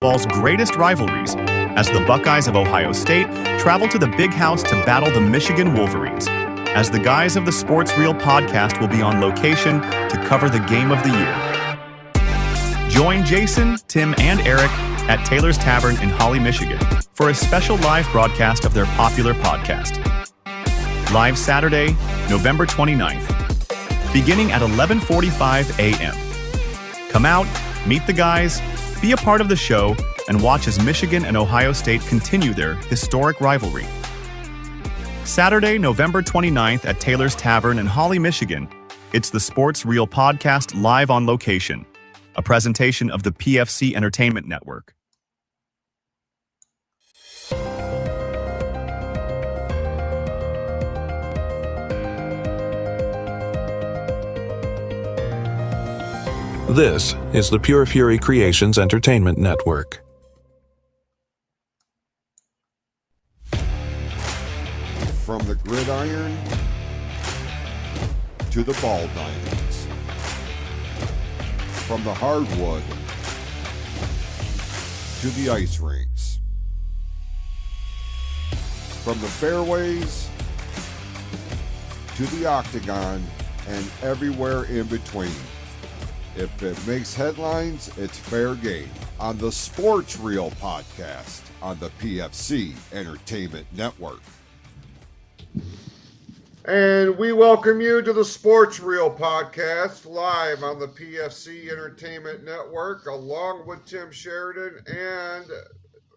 Ball's greatest rivalries as the Buckeyes of Ohio State travel to the Big House to battle the Michigan Wolverines, as the guys of the Sports Reel podcast will be on location to cover the game of the year. Join Jason, Tim, and Eric at Taylor's Tavern in Holly, Michigan for a special live broadcast of their popular podcast. Live Saturday, November 29th, beginning at 11:45 a.m. Come out, meet the guys, be a part of the show, and watch as Michigan and Ohio State continue their historic rivalry. Saturday, November 29th at Taylor's Tavern in Holly, Michigan, it's the Sports Reel podcast live on location, a presentation of the PFC Entertainment Network. This is the Pure Fury Creations Entertainment Network. From the gridiron to the ball diamonds, from the hardwood to the ice rinks, from the fairways to the octagon and everywhere in between. If it makes headlines, it's fair game on the Sports Reel podcast on the PFC Entertainment Network. And we welcome you to the Sports Reel podcast live on the PFC Entertainment Network, along with Tim Sheridan and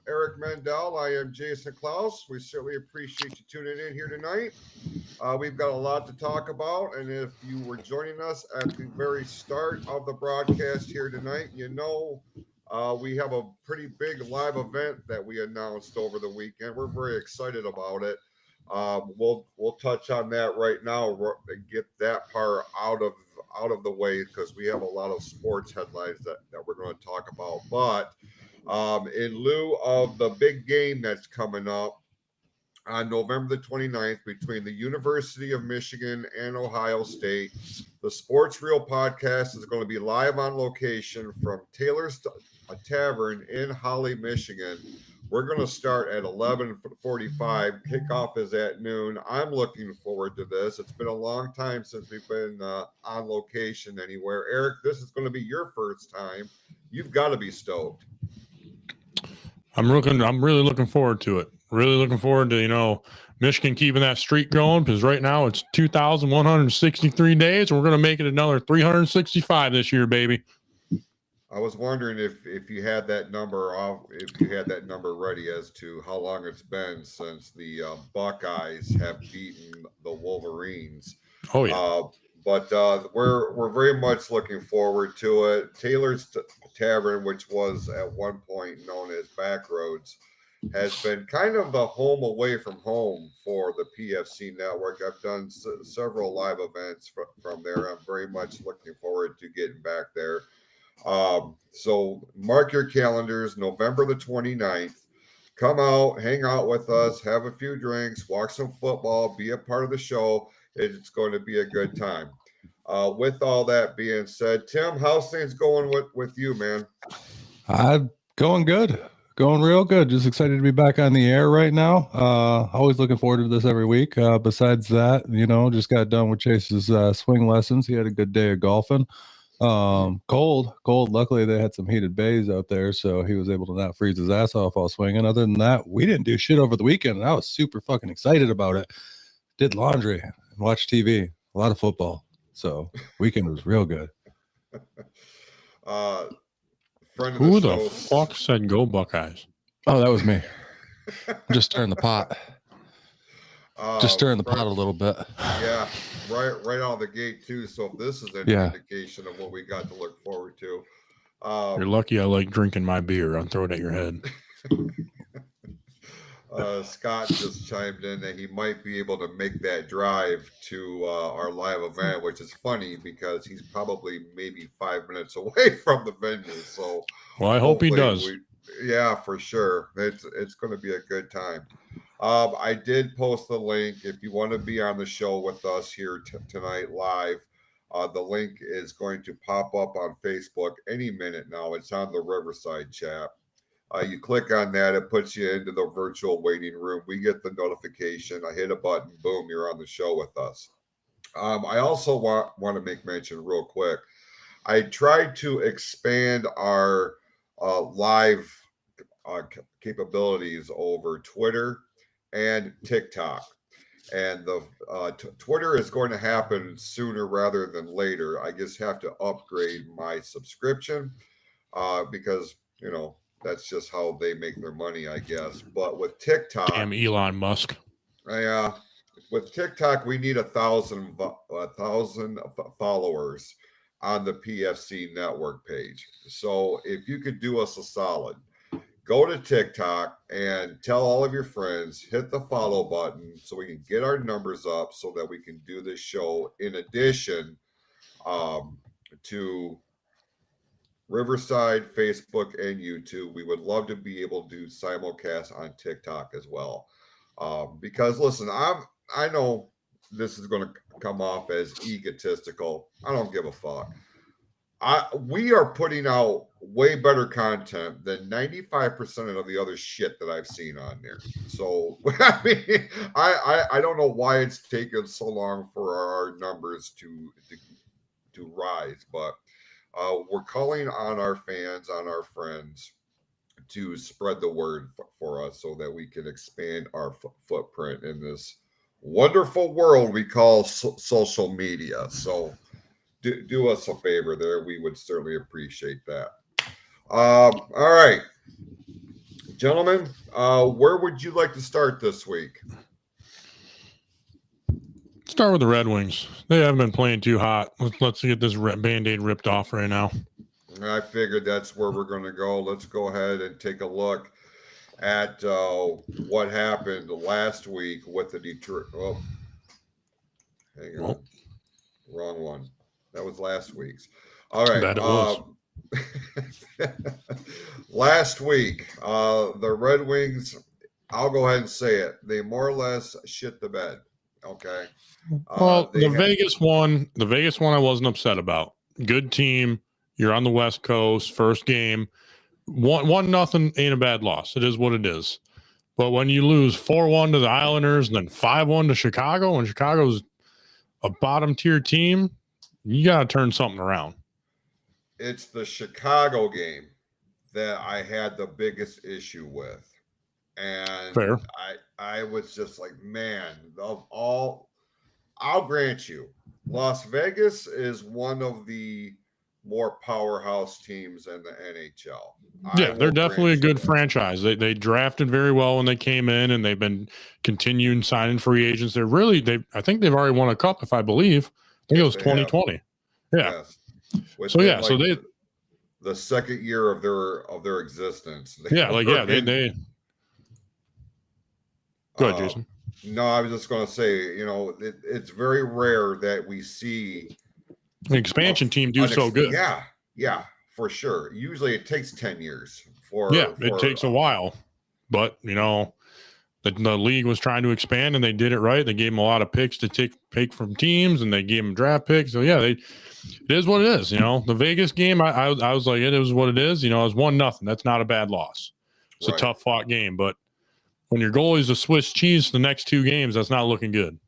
Eric Mendel. I am Jason Klaus. We certainly appreciate you tuning in here tonight. We've got a lot to talk about, and if you were joining us at the very start of the broadcast here tonight, you know we have a pretty big live event that we announced over the weekend. We're very excited about it. We'll touch on that right now and get that part out of the way, because we have a lot of sports headlines that we're going to talk about. But in lieu of the big game that's coming up on November the 29th between the University of Michigan and Ohio State, the Sports Reel podcast is going to be live on location from Taylor's Tavern in Holly, Michigan. We're going to start at 11:45. Kickoff is at noon. I'm looking forward to this. It's been a long time since we've been on location anywhere. Eric, this is going to be your first time. You've got to be stoked. I'm really looking forward to it. Really looking forward to, Michigan keeping that streak going, because right now it's 2,163 days. And we're going to make it another 365 this year, baby. I was wondering if you had that number ready as to how long it's been since the Buckeyes have beaten the Wolverines. Oh yeah. But we're very much looking forward to it. Taylor's Tavern, which was at one point known as Backroads, has been kind of the home away from home for the PFC network. I've done several live events from there. I'm very much looking forward to getting back there. So mark your calendars, November the 29th. Come out, hang out with us, have a few drinks, watch some football, be a part of the show. It's going to be a good time. With all that being said, Tim, how's things going with you, man? Going good. Going real good. Just excited to be back on the air right now. Always looking forward to this every week. Besides that, just got done with Chase's swing lessons. He had a good day of golfing. Cold. Luckily, they had some heated bays out there, so he was able to not freeze his ass off while swinging. Other than that, we didn't do shit over the weekend, and I was super fucking excited about it. Did laundry and watched TV. A lot of football. So weekend was real good. Who the fuck said go Buckeyes? Oh, that was me. Just stirring the pot. Just stirring the pot a little bit. Yeah, right out of the gate too. So if this is an indication of what we got to look forward to. You're lucky I like drinking my beer. I'll throw it at your head. Scott just chimed in that he might be able to make that drive to our live event, which is funny because he's probably maybe 5 minutes away from the venue. So, well, I hope he does. Yeah, for sure. It's going to be a good time. I did post the link if you want to be on the show with us here tonight live. The link is going to pop up on Facebook any minute now. It's on the Riverside chat. You click on that, it puts you into the virtual waiting room. We get the notification. I hit a button, boom, you're on the show with us. I also want to make mention real quick. I tried to expand our live capabilities over Twitter and TikTok. And the Twitter is going to happen sooner rather than later. I just have to upgrade my subscription because, that's just how they make their money, I guess. But with TikTok, Damn Elon Musk. With TikTok, we need 1,000 followers on the PFC network page. So if you could do us a solid, go to TikTok and tell all of your friends, hit the follow button so we can get our numbers up so that we can do this show in addition to Riverside, Facebook, and YouTube. We would love to be able to do simulcast on TikTok as well. Because listen, I know this is going to come off as egotistical. I don't give a fuck. We are putting out way better content than 95% of the other shit that I've seen on there. So I mean, I don't know why it's taken so long for our numbers to rise, but we're calling on our fans, on our friends, to spread the word for us so that we can expand our footprint in this wonderful world we call social media. So do us a favor there. We would certainly appreciate that. All right, gentlemen, where would you like to start this week? Start with the Red Wings. They haven't been playing too hot. Let's get this Band-Aid ripped off right now. I figured that's where we're going to go. Let's go ahead and take a look at what happened last week with the Detroit. Oh, hang on. Wrong one. That was last week's. All right. That it was. Last week, the Red Wings, I'll go ahead and say it. They more or less shit the bed. Okay. Well, the Vegas one I wasn't upset about. Good team. You're on the West Coast. First game. 1-0 ain't a bad loss. It is what it is. But when you lose 4-1 to the Islanders and then 5-1 to Chicago, and Chicago's a bottom tier team, you got to turn something around. It's the Chicago game that I had the biggest issue with. And fair. I was just like, man, of all, I'll grant you, Las Vegas is one of the more powerhouse teams in the NHL. Yeah, they're definitely a good franchise. They drafted very well when they came in, and they've been continuing signing free agents. I think they've already won a cup, if I believe. I think it was 2020. Yeah. Yes. So yeah, so they the second year of their existence. Yeah, they Go ahead, Jason. No, I was just going to say, it's very rare that we see an expansion team do so good. Yeah, for sure. Usually it takes 10 years it takes a while. But, the league was trying to expand, and they did it right. They gave them a lot of picks to take from teams, and they gave them draft picks. So, yeah, it is what it is. The Vegas game, I was like, it is what it is. It was 1-0. That's not a bad loss. It's a tough-fought game. But when your goalie's a Swiss cheese the next two games, that's not looking good.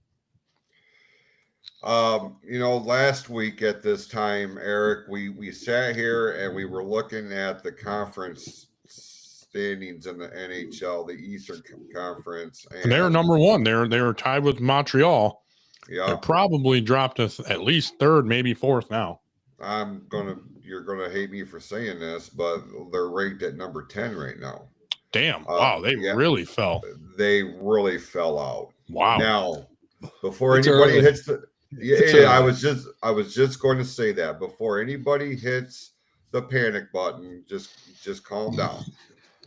Last week at this time, Eric, we sat here and we were looking at the conference standings in the NHL, the Eastern Conference, and they were number one. They were tied with Montreal. Yeah, they probably dropped us at least third, maybe fourth now. You're gonna hate me for saying this, but they're ranked at number 10 right now. Damn! Wow, they really fell. They really fell out. Wow! Now, before anybody hits the I was just going to say that before anybody hits the panic button, just calm down.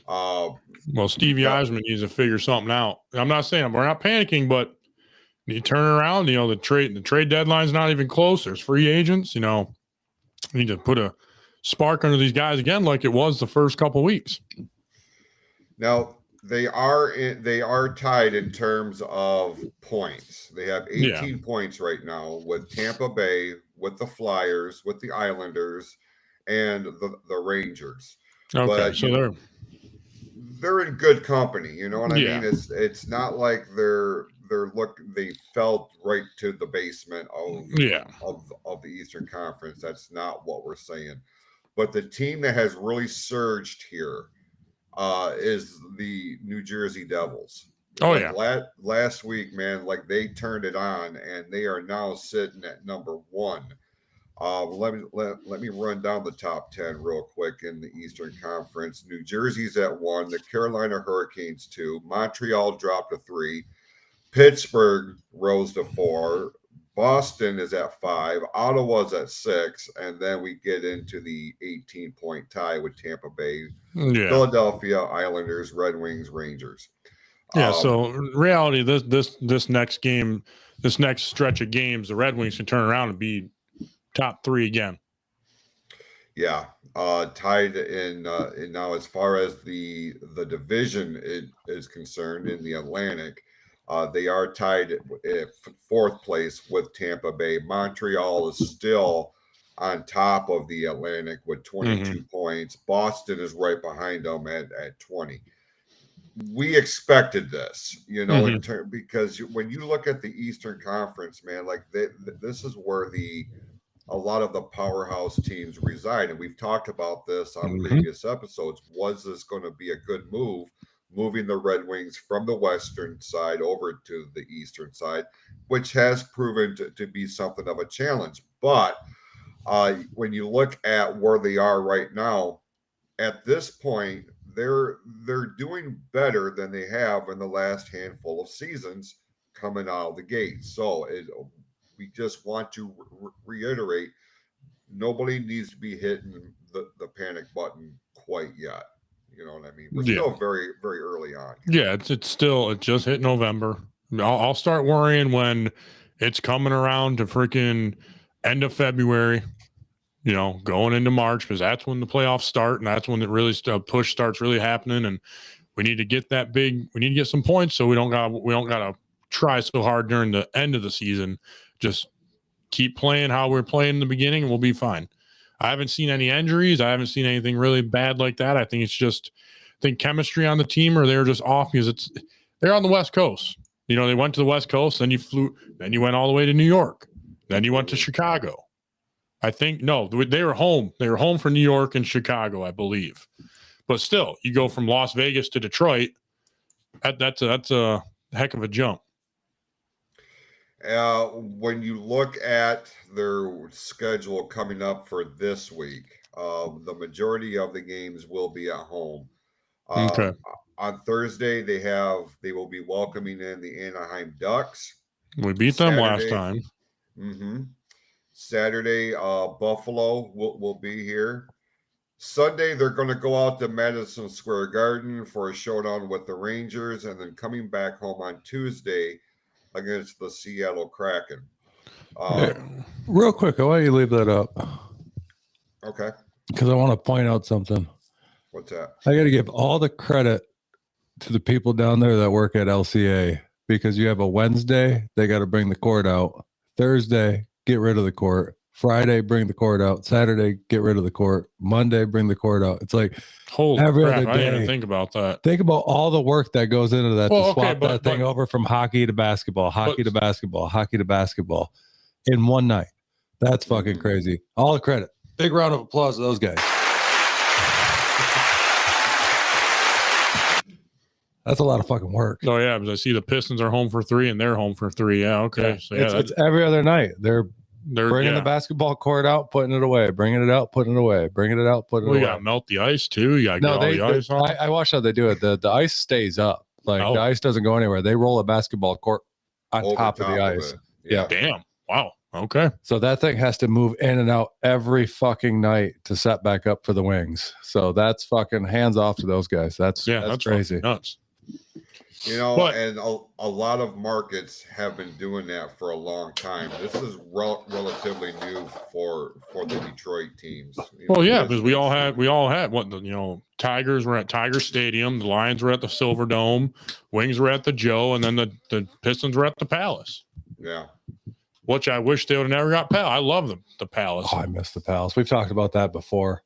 Well, Stevie Eisman needs to figure something out. I'm not saying we're not panicking, but you turn around. The trade deadline's not even close. There's free agents. You need to put a spark under these guys again, like it was the first couple weeks. Now they are tied in terms of points. They have 18 points right now with Tampa Bay, with the Flyers, with the Islanders, and the Rangers. Okay, they're in good company. You know what I mean? It's not like they fell right to the basement of the Eastern Conference. That's not what we're saying. But the team that has really surged here is the New Jersey Devils. Last week, man, like they turned it on, and they are now sitting at number 1. Let me run down the top 10 real quick in the Eastern Conference. New Jersey's at 1, the Carolina Hurricanes 2, Montreal dropped to 3, Pittsburgh rose to 4, Boston is at 5, Ottawa's at 6, and then we get into the 18-point tie with Tampa Bay, Philadelphia, Islanders, Red Wings, Rangers. Yeah, so in reality, this next game, this next stretch of games, the Red Wings can turn around and be top 3 again. Yeah, tied in now as far as the division is concerned in the Atlantic, they are tied at 4th place with Tampa Bay. Montreal is still on top of the Atlantic with 22 points. Boston is right behind them at 20. We expected this, because when you look at the Eastern Conference, man, like this is where a lot of the powerhouse teams reside. And we've talked about this on previous episodes. Was this going to be a good move, moving the Red Wings from the Western side over to the Eastern side, which has proven to be something of a challenge. But when you look at where they are right now, at this point, they're doing better than they have in the last handful of seasons coming out of the gate. So we just want to reiterate, nobody needs to be hitting the panic button quite yet. You know what I mean? We're still very, very early on. Yeah, it just hit November. I'll start worrying when it's coming around to freaking end of February, going into March, because that's when the playoffs start, and that's when it really push starts really happening. And we need to get we need to get some points, so we don't gotta try so hard during the end of the season. Just keep playing how we're playing in the beginning, and we'll be fine. I haven't seen any injuries. I haven't seen anything really bad like that. I think it's just, chemistry on the team, or they're just off because they're on the West Coast. They went to the West Coast, then you went all the way to New York, then you went to Chicago. I think, no, they were home. They were home for New York and Chicago, I believe. But still, you go from Las Vegas to Detroit. That's a heck of a jump. When you look at their schedule coming up for this week, the majority of the games will be at home. Okay. On Thursday, they will be welcoming in the Anaheim Ducks. We beat them last time. Saturday, Buffalo will be here. Sunday, they're going to go out to Madison Square Garden for a showdown with the Rangers, and then coming back home on Tuesday against the Seattle Kraken. Real quick, I want you to leave that up. Okay. Because I want to point out something. What's that? I got to give all the credit to the people down there that work at LCA, because you have a Wednesday, they got to bring the court out. Thursday, get rid of the court. Friday, bring the court out. Saturday, get rid of the court. Monday, bring the court out. It's like every other day. I didn't even think about that. Think about all the work that goes into that to swap that thing over from hockey to basketball, hockey to basketball in one night. That's fucking crazy. All the credit. Big round of applause to those guys. That's a lot of fucking work. Oh yeah, because I see the Pistons are home for 3 and they're home for 3. Yeah, okay. Yeah. So it's every other night. They're bringing the basketball court out, putting it away, bringing it out, putting it away, bringing it out, putting it away. You got to melt the ice too. You got to get all the ice on. I watched how they do it. The ice stays up. The ice doesn't go anywhere. They roll a basketball court on top of the ice. Yeah. Damn. Wow. Okay. So that thing has to move in and out every fucking night to set back up for the Wings. So that's fucking hands off to those guys. That's crazy. Nuts. And a lot of markets have been doing that for a long time. This is relatively new for the Detroit teams. Because we all had Tigers were at Tiger Stadium, the Lions were at the Silver Dome, Wings were at the Joe, and then the Pistons were at the Palace. Yeah. Which I wish they would have never got Palace. I love the Palace. Oh, I miss the Palace. We've talked about that before.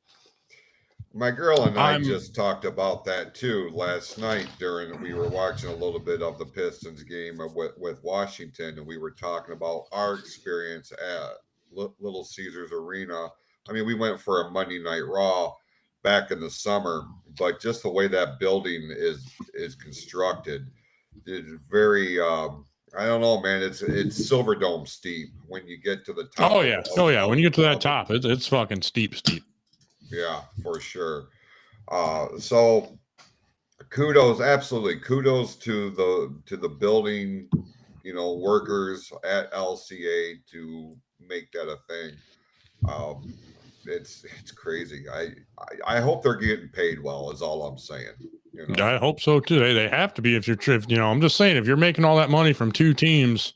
My girl and I I'm- just talked about that too last night we were watching a little bit of the Pistons game with Washington, and we were talking about our experience at Little Caesars Arena. I mean, we went for a Monday Night Raw back in the summer, but just the way that building is constructed is very I don't know, man. It's Silver Dome steep when you get to the top. Oh yeah. When you get to that top, it's fucking steep. Yeah, for sure. So absolutely kudos to the building, workers at LCA to make that a thing. It's crazy. I hope they're getting paid well. Is all I'm saying. I hope so too. They have to be if I'm just saying if you're making all that money from two teams,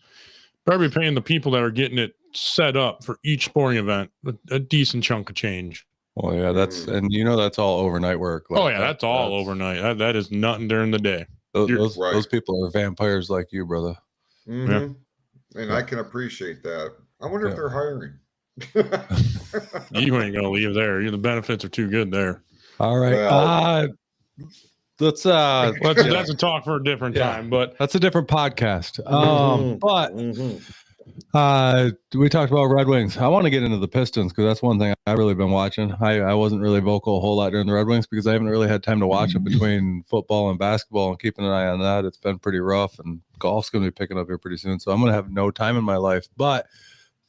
better be paying the people that are getting it set up for each sporting event a decent chunk of change. Well, yeah, that's all overnight work. That's all overnight. That is nothing during the day. Those people are vampires like you, brother. Mm-hmm. Yeah. And I can appreciate that. I wonder if they're hiring. You ain't gonna leave there. The benefits are too good there. All right. Well, that's a talk for a different time, but that's a different podcast. We talked about Red Wings. I want to get into the Pistons because that's one thing I've really been watching. I wasn't really vocal a whole lot during the Red Wings because I haven't really had time to watch it between football and basketball and keeping an eye on that. It's been pretty rough, and golf's going to be picking up here pretty soon. So I'm going to have no time in my life. But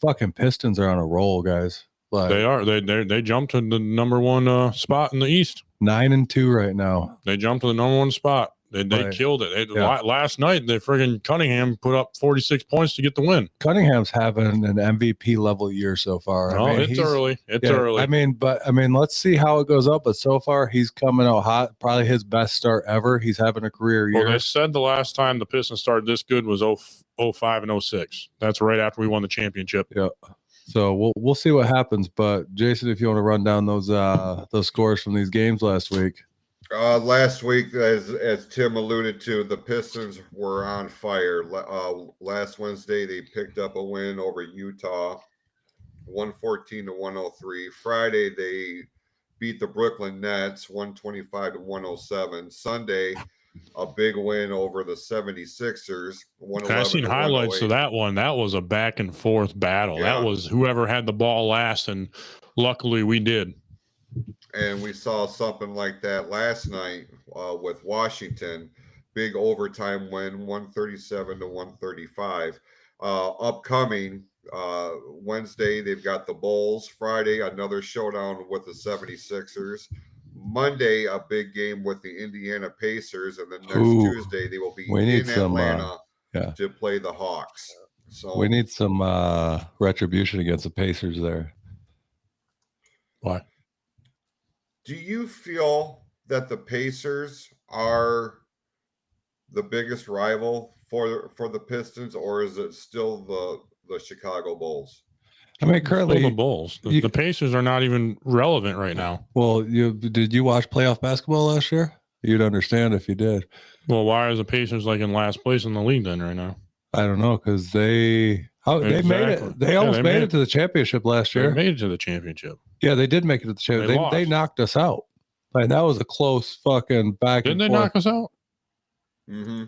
fucking Pistons are on a roll, guys. They are. They jumped to the number one spot in the East. 9-2 right now. They jumped to the number one spot. They killed it. Last night, they friggin' Cunningham put up 46 points to get the win. Cunningham's having an MVP level year so far. It's early. Early. I mean, let's see how it goes up. But so far, he's coming out hot. Probably his best start ever. He's having a career year. Well, they said the last time the Pistons started this good was 05 and 06. That's right after we won the championship. Yeah. So we'll see what happens. But Jason, if you want to run down those scores from these games last week. Last week, as Tim alluded to, the Pistons were on fire. Last Wednesday, they picked up a win over Utah, 114-103. Friday, they beat the Brooklyn Nets, 125-107. Sunday, a big win over the 76ers, 111. I've seen highlights of that one. That was a back and forth battle. Yeah. That was whoever had the ball last, and luckily we did. And we saw something like that last night with Washington. Big overtime win, 137-135. Upcoming Wednesday, they've got the Bulls. Friday, another showdown with the 76ers. Monday, a big game with the Indiana Pacers. And then next Tuesday, they will be in Atlanta to play the Hawks. So we need some retribution against the Pacers there. Why? Do you feel that the Pacers are the biggest rival for the Pistons, or is it still the Chicago Bulls? I mean, currently the Bulls. The Pacers are not even relevant right now. Well, did you watch playoff basketball last year? You'd understand if you did. Well, why are the Pacers like in last place in the league then right now? I don't know because they made it. They almost made it to the championship last year. They made it to the championship. Yeah, they did make it to the championship. They knocked us out. Like that was a close fucking back. Didn't they knock us out? Mm-hmm.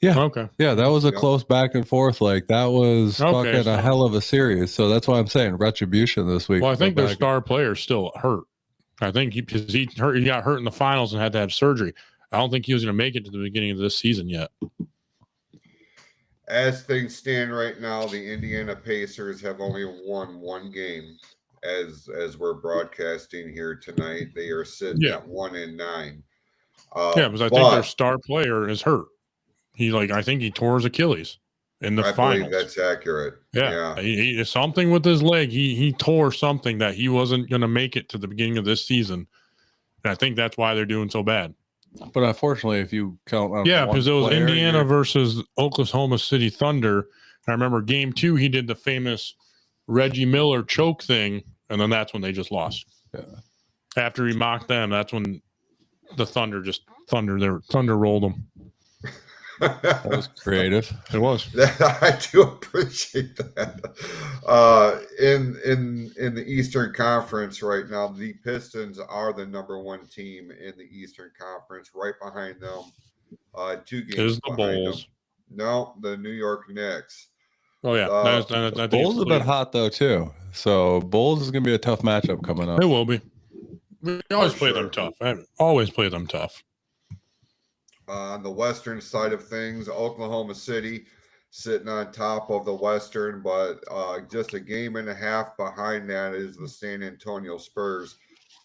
Yeah. Okay. Yeah, that was a close back and forth. Like that was fucking a hell of a series. So that's why I'm saying retribution this week. Well, I think their star player still hurt. I think he got hurt in the finals and had to have surgery. I don't think he was going to make it to the beginning of this season yet. As things stand right now, the Indiana Pacers have only won one game. As we're broadcasting here tonight, they are sitting at 1-9. Because I think their star player is hurt. I think he tore his Achilles in the finals. I believe that's accurate. Yeah. He something with his leg. He tore something that he wasn't going to make it to the beginning of this season. And I think that's why they're doing so bad. But unfortunately, if you count on because it was Indiana versus Oklahoma City Thunder. I remember game 2, he did the famous Reggie Miller choke thing, and then that's when they just lost. Yeah. After he mocked them, that's when the Thunder rolled them. That was creative. It was. I do appreciate that. In the Eastern Conference right now, the Pistons are the number one team in the Eastern Conference. Right behind them, 2 games Is the behind Bulls. them. No, the New York Knicks. Oh yeah, I think Bulls it's have been hot though too. So Bulls is gonna be a tough matchup coming up. It will be. We always For play sure. them tough. I always play them tough. On the Western side of things, Oklahoma City sitting on top of the Western, but just a game and a half behind that is the San Antonio Spurs.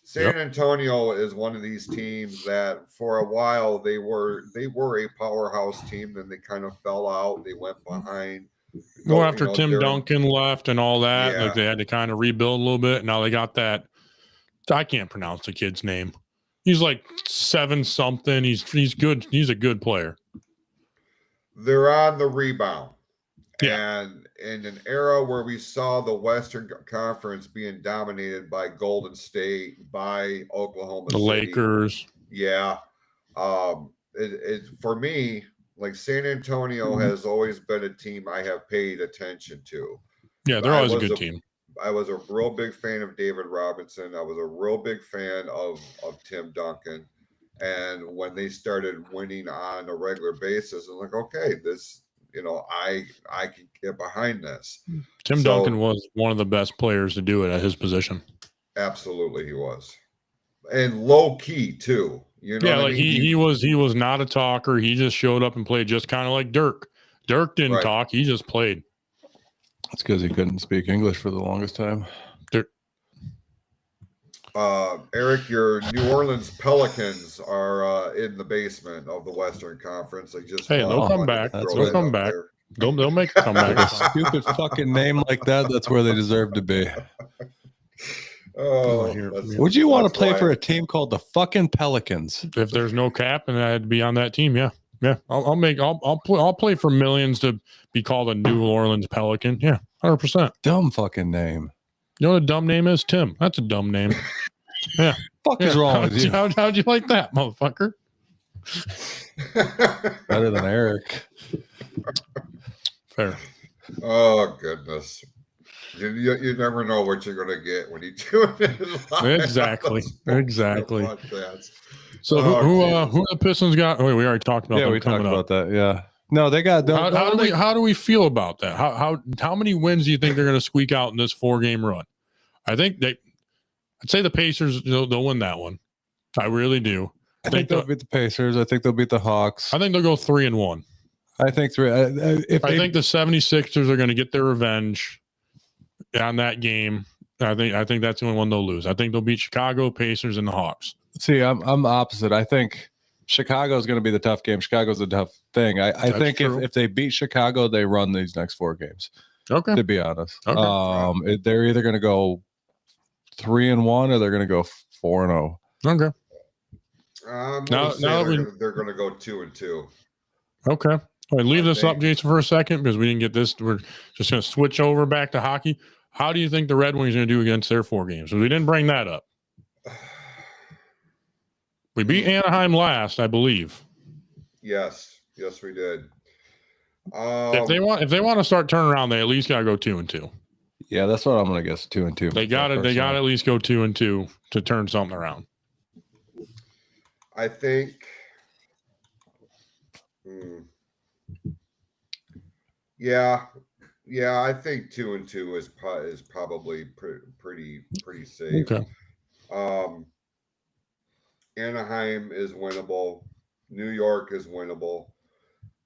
San Antonio is one of these teams that for a while they were a powerhouse team, then they kind of fell out. They went behind. Well, after Tim Duncan left and all that, Yeah. like they had to kind of rebuild a little bit. Now they got that. I can't pronounce the kid's name. He's like 7 something. He's good. He's a good player. They're on the rebound. Yeah. And in an era where we saw the Western Conference being dominated by Golden State, by Oklahoma City. Lakers. Yeah. For me, like San Antonio has always been a team I have paid attention to. Yeah, they're always a good team. I was a real big fan of David Robinson. I was a real big fan of Tim Duncan. And when they started winning on a regular basis, I'm like, okay, this, I can get behind this. Tim Duncan was one of the best players to do it at his position. Absolutely, he was. And low key too. He was not a talker. He just showed up and played just kind of like Dirk. Dirk didn't talk. He just played. That's because he couldn't speak English for the longest time. Eric, your New Orleans Pelicans are in the basement of the Western Conference. They'll come back. They'll come back. They'll make a comeback. A stupid fucking name like that. That's where they deserve to be. Would you want to play for a team called the fucking Pelicans? If there's no cap and I had to be on that team, yeah. I'll play for millions to be called a New Orleans Pelican. Yeah, 100%. Dumb fucking name. You know what a dumb name is? Tim. That's a dumb name. Yeah. Fuck is wrong with you? How'd you like that, motherfucker? Better than Eric. Fair. Oh goodness. You never know what you're going to get when you tune in. Exactly. So who the Pistons got? Oh, we already talked about. Yeah, we talked about that. Yeah. No, they got. How do we feel about that? How many wins do you think they're going to squeak out in this 4-game run? I think I'd say the Pacers. They'll win that one. I really do. I think they'll beat the Pacers. I think they'll beat the Hawks. I think they'll go 3-1. I think 3. I think the 76ers are going to get their revenge on that game. I think that's the only one they'll lose. I think they'll beat Chicago, Pacers, and the Hawks. See, I'm the opposite. I think Chicago is going to be the tough game. Chicago's a tough thing. I think if they beat Chicago, they run these next 4 games. Okay. To be honest. Okay. They're either going to go 3-1 or they're going to go 4-0. Okay. They're going to go 2-2. Okay. All right, leave this up, Jason, for a second because we didn't get this. We're just going to switch over back to hockey. How do you think the Red Wings are going to do against their 4 games? We didn't bring that up. We beat Anaheim last, I believe. Yes, we did. If they want to start turning around, they at least got to go 2-2. Yeah, that's what I'm going to guess. 2-2. They got to at least go 2-2 to turn something around. I think. Yeah. I think 2-2 is probably pretty safe. Okay. Anaheim is winnable. New York is winnable.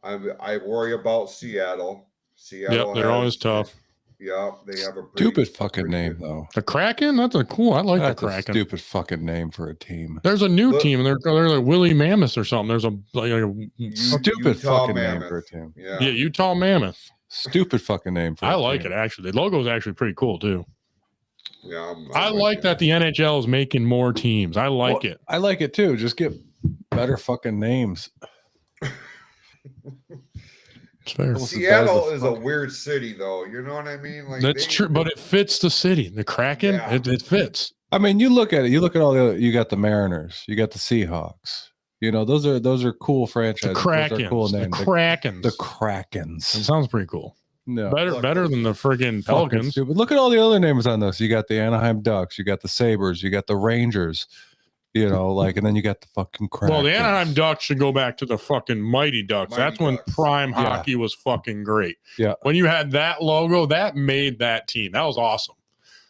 I worry about Seattle. Yep, they're always tough. Yeah, they have a stupid fucking name though. The Kraken? That's a cool. I like the Kraken. A stupid fucking name for a team. There's a new team, and they're like Willie Mammoth or something. There's a stupid fucking name for a team. Yeah, Utah Mammoth. Stupid fucking name for. I like it actually. The logo is actually pretty cool too. Yeah, I like that the NHL is making more teams. I like it. I like it too. Just get better fucking names. It's fair. Seattle is a weird city, though. You know what I mean? Like that's true, but it fits the city. The Kraken, it fits. I mean, you look at it. You look at all the. You got the Mariners. You got the Seahawks. You know, those are cool franchises. The Krakens. Those are cool names. The Krakens. The Krakens. It sounds pretty cool. No, Better than the friggin' Pelicans. Stupid. Look at all the other names on this. You got the Anaheim Ducks. You got the Sabres. You got the Rangers. You know, like, and then you got the fucking Krakens. Well, the Anaheim Ducks should go back to the fucking Mighty Ducks. That's when prime hockey was fucking great. Yeah. When you had that logo, that made that team. That was awesome.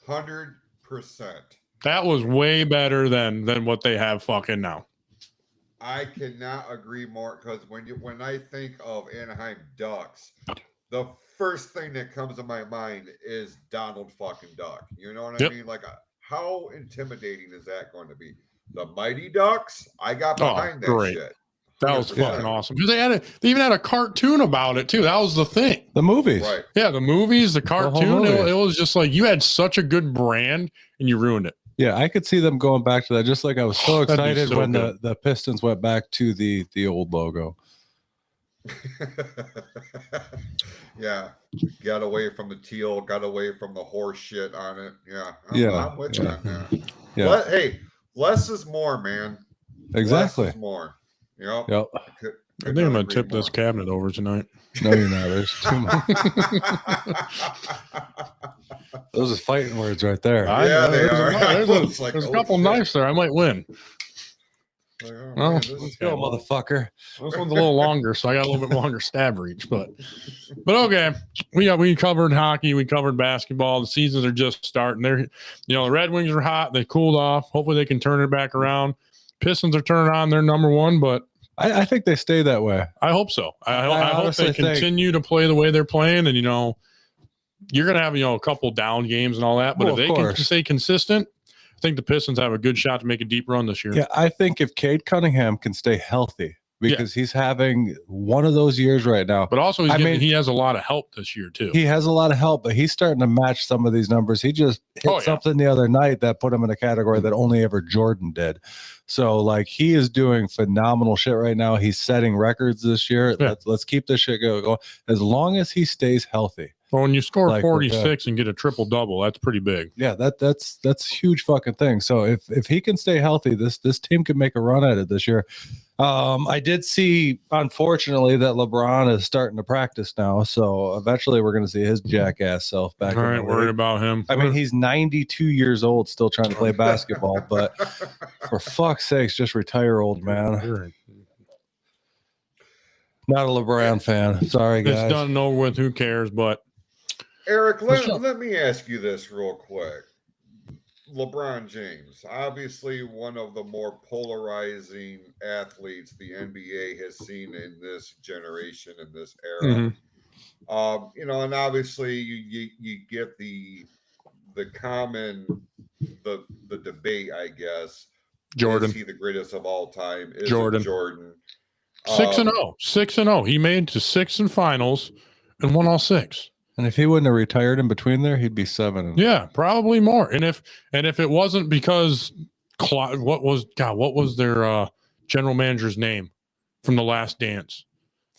100%. That was way better than what they have fucking now. I cannot agree more, because when I think of Anaheim Ducks, the first thing that comes to my mind is Donald fucking Duck. You know what I mean? Like, how intimidating is that going to be? The Mighty Ducks, I got behind that shit. That was fucking awesome. Because they even had a cartoon about it too. That was the thing. The movies. Right. Yeah, the movies, the cartoon. It was just like you had such a good brand and you ruined it. Yeah, I could see them going back to that. Just like I was so excited so when good. the Pistons went back to the old logo. Yeah, got away from the teal, got away from the horse shit on it. Yeah, I'm with you on that. Yeah. Hey, less is more, man. Exactly. Less is more. Yep. I think I'm gonna tip this cabinet over tonight. No, you're not. There's too much. Those are fighting words right there. Yeah, they are. There's a couple knives there. I might win. Well, Let's go, motherfucker. This one's a little longer, so I got a little bit longer stab reach. But okay, we covered hockey, we covered basketball. The seasons are just starting. The Red Wings are hot. They cooled off. Hopefully, they can turn it back around. Pistons are turning on. They're number one, but I think they stay that way. I hope so. I hope they continue to play the way they're playing. And you're gonna have a couple down games and all that, but if they can stay consistent, I think the Pistons have a good shot to make a deep run this year. Yeah, I think if Cade Cunningham can stay healthy, because he's having one of those years right now. But also, he has a lot of help this year too. He has a lot of help, but he's starting to match some of these numbers. He just hit something the other night that put him in a category that only ever Jordan did. So, like, he is doing phenomenal shit right now. He's setting records this year. Yeah. Let's keep this shit going as long as he stays healthy. Well, when you score 46 and get a triple double, that's pretty big. Yeah, that's a huge fucking thing. So if he can stay healthy, this team could make a run at it this year. I did see, unfortunately, that LeBron is starting to practice now. So eventually we're going to see his jackass self back. All right, worried about him. I mean, he's 92 years old, still trying to play basketball. But for fuck's sakes, just retire, old man. Not a LeBron fan. Sorry, guys. It's done and over with. Who cares? But Eric, let me ask you this real quick. LeBron James, obviously one of the more polarizing athletes the NBA has seen in this generation, in this era. Mm-hmm. And obviously you get the common the debate, I guess. Jordan. Is he the greatest of all time? Is Jordan. 6-0. 6-0. He made to 6 in finals and won all 6. And if he wouldn't have retired in between there, he'd be 7. Yeah, probably more. And if it wasn't because what was their general manager's name from The Last Dance?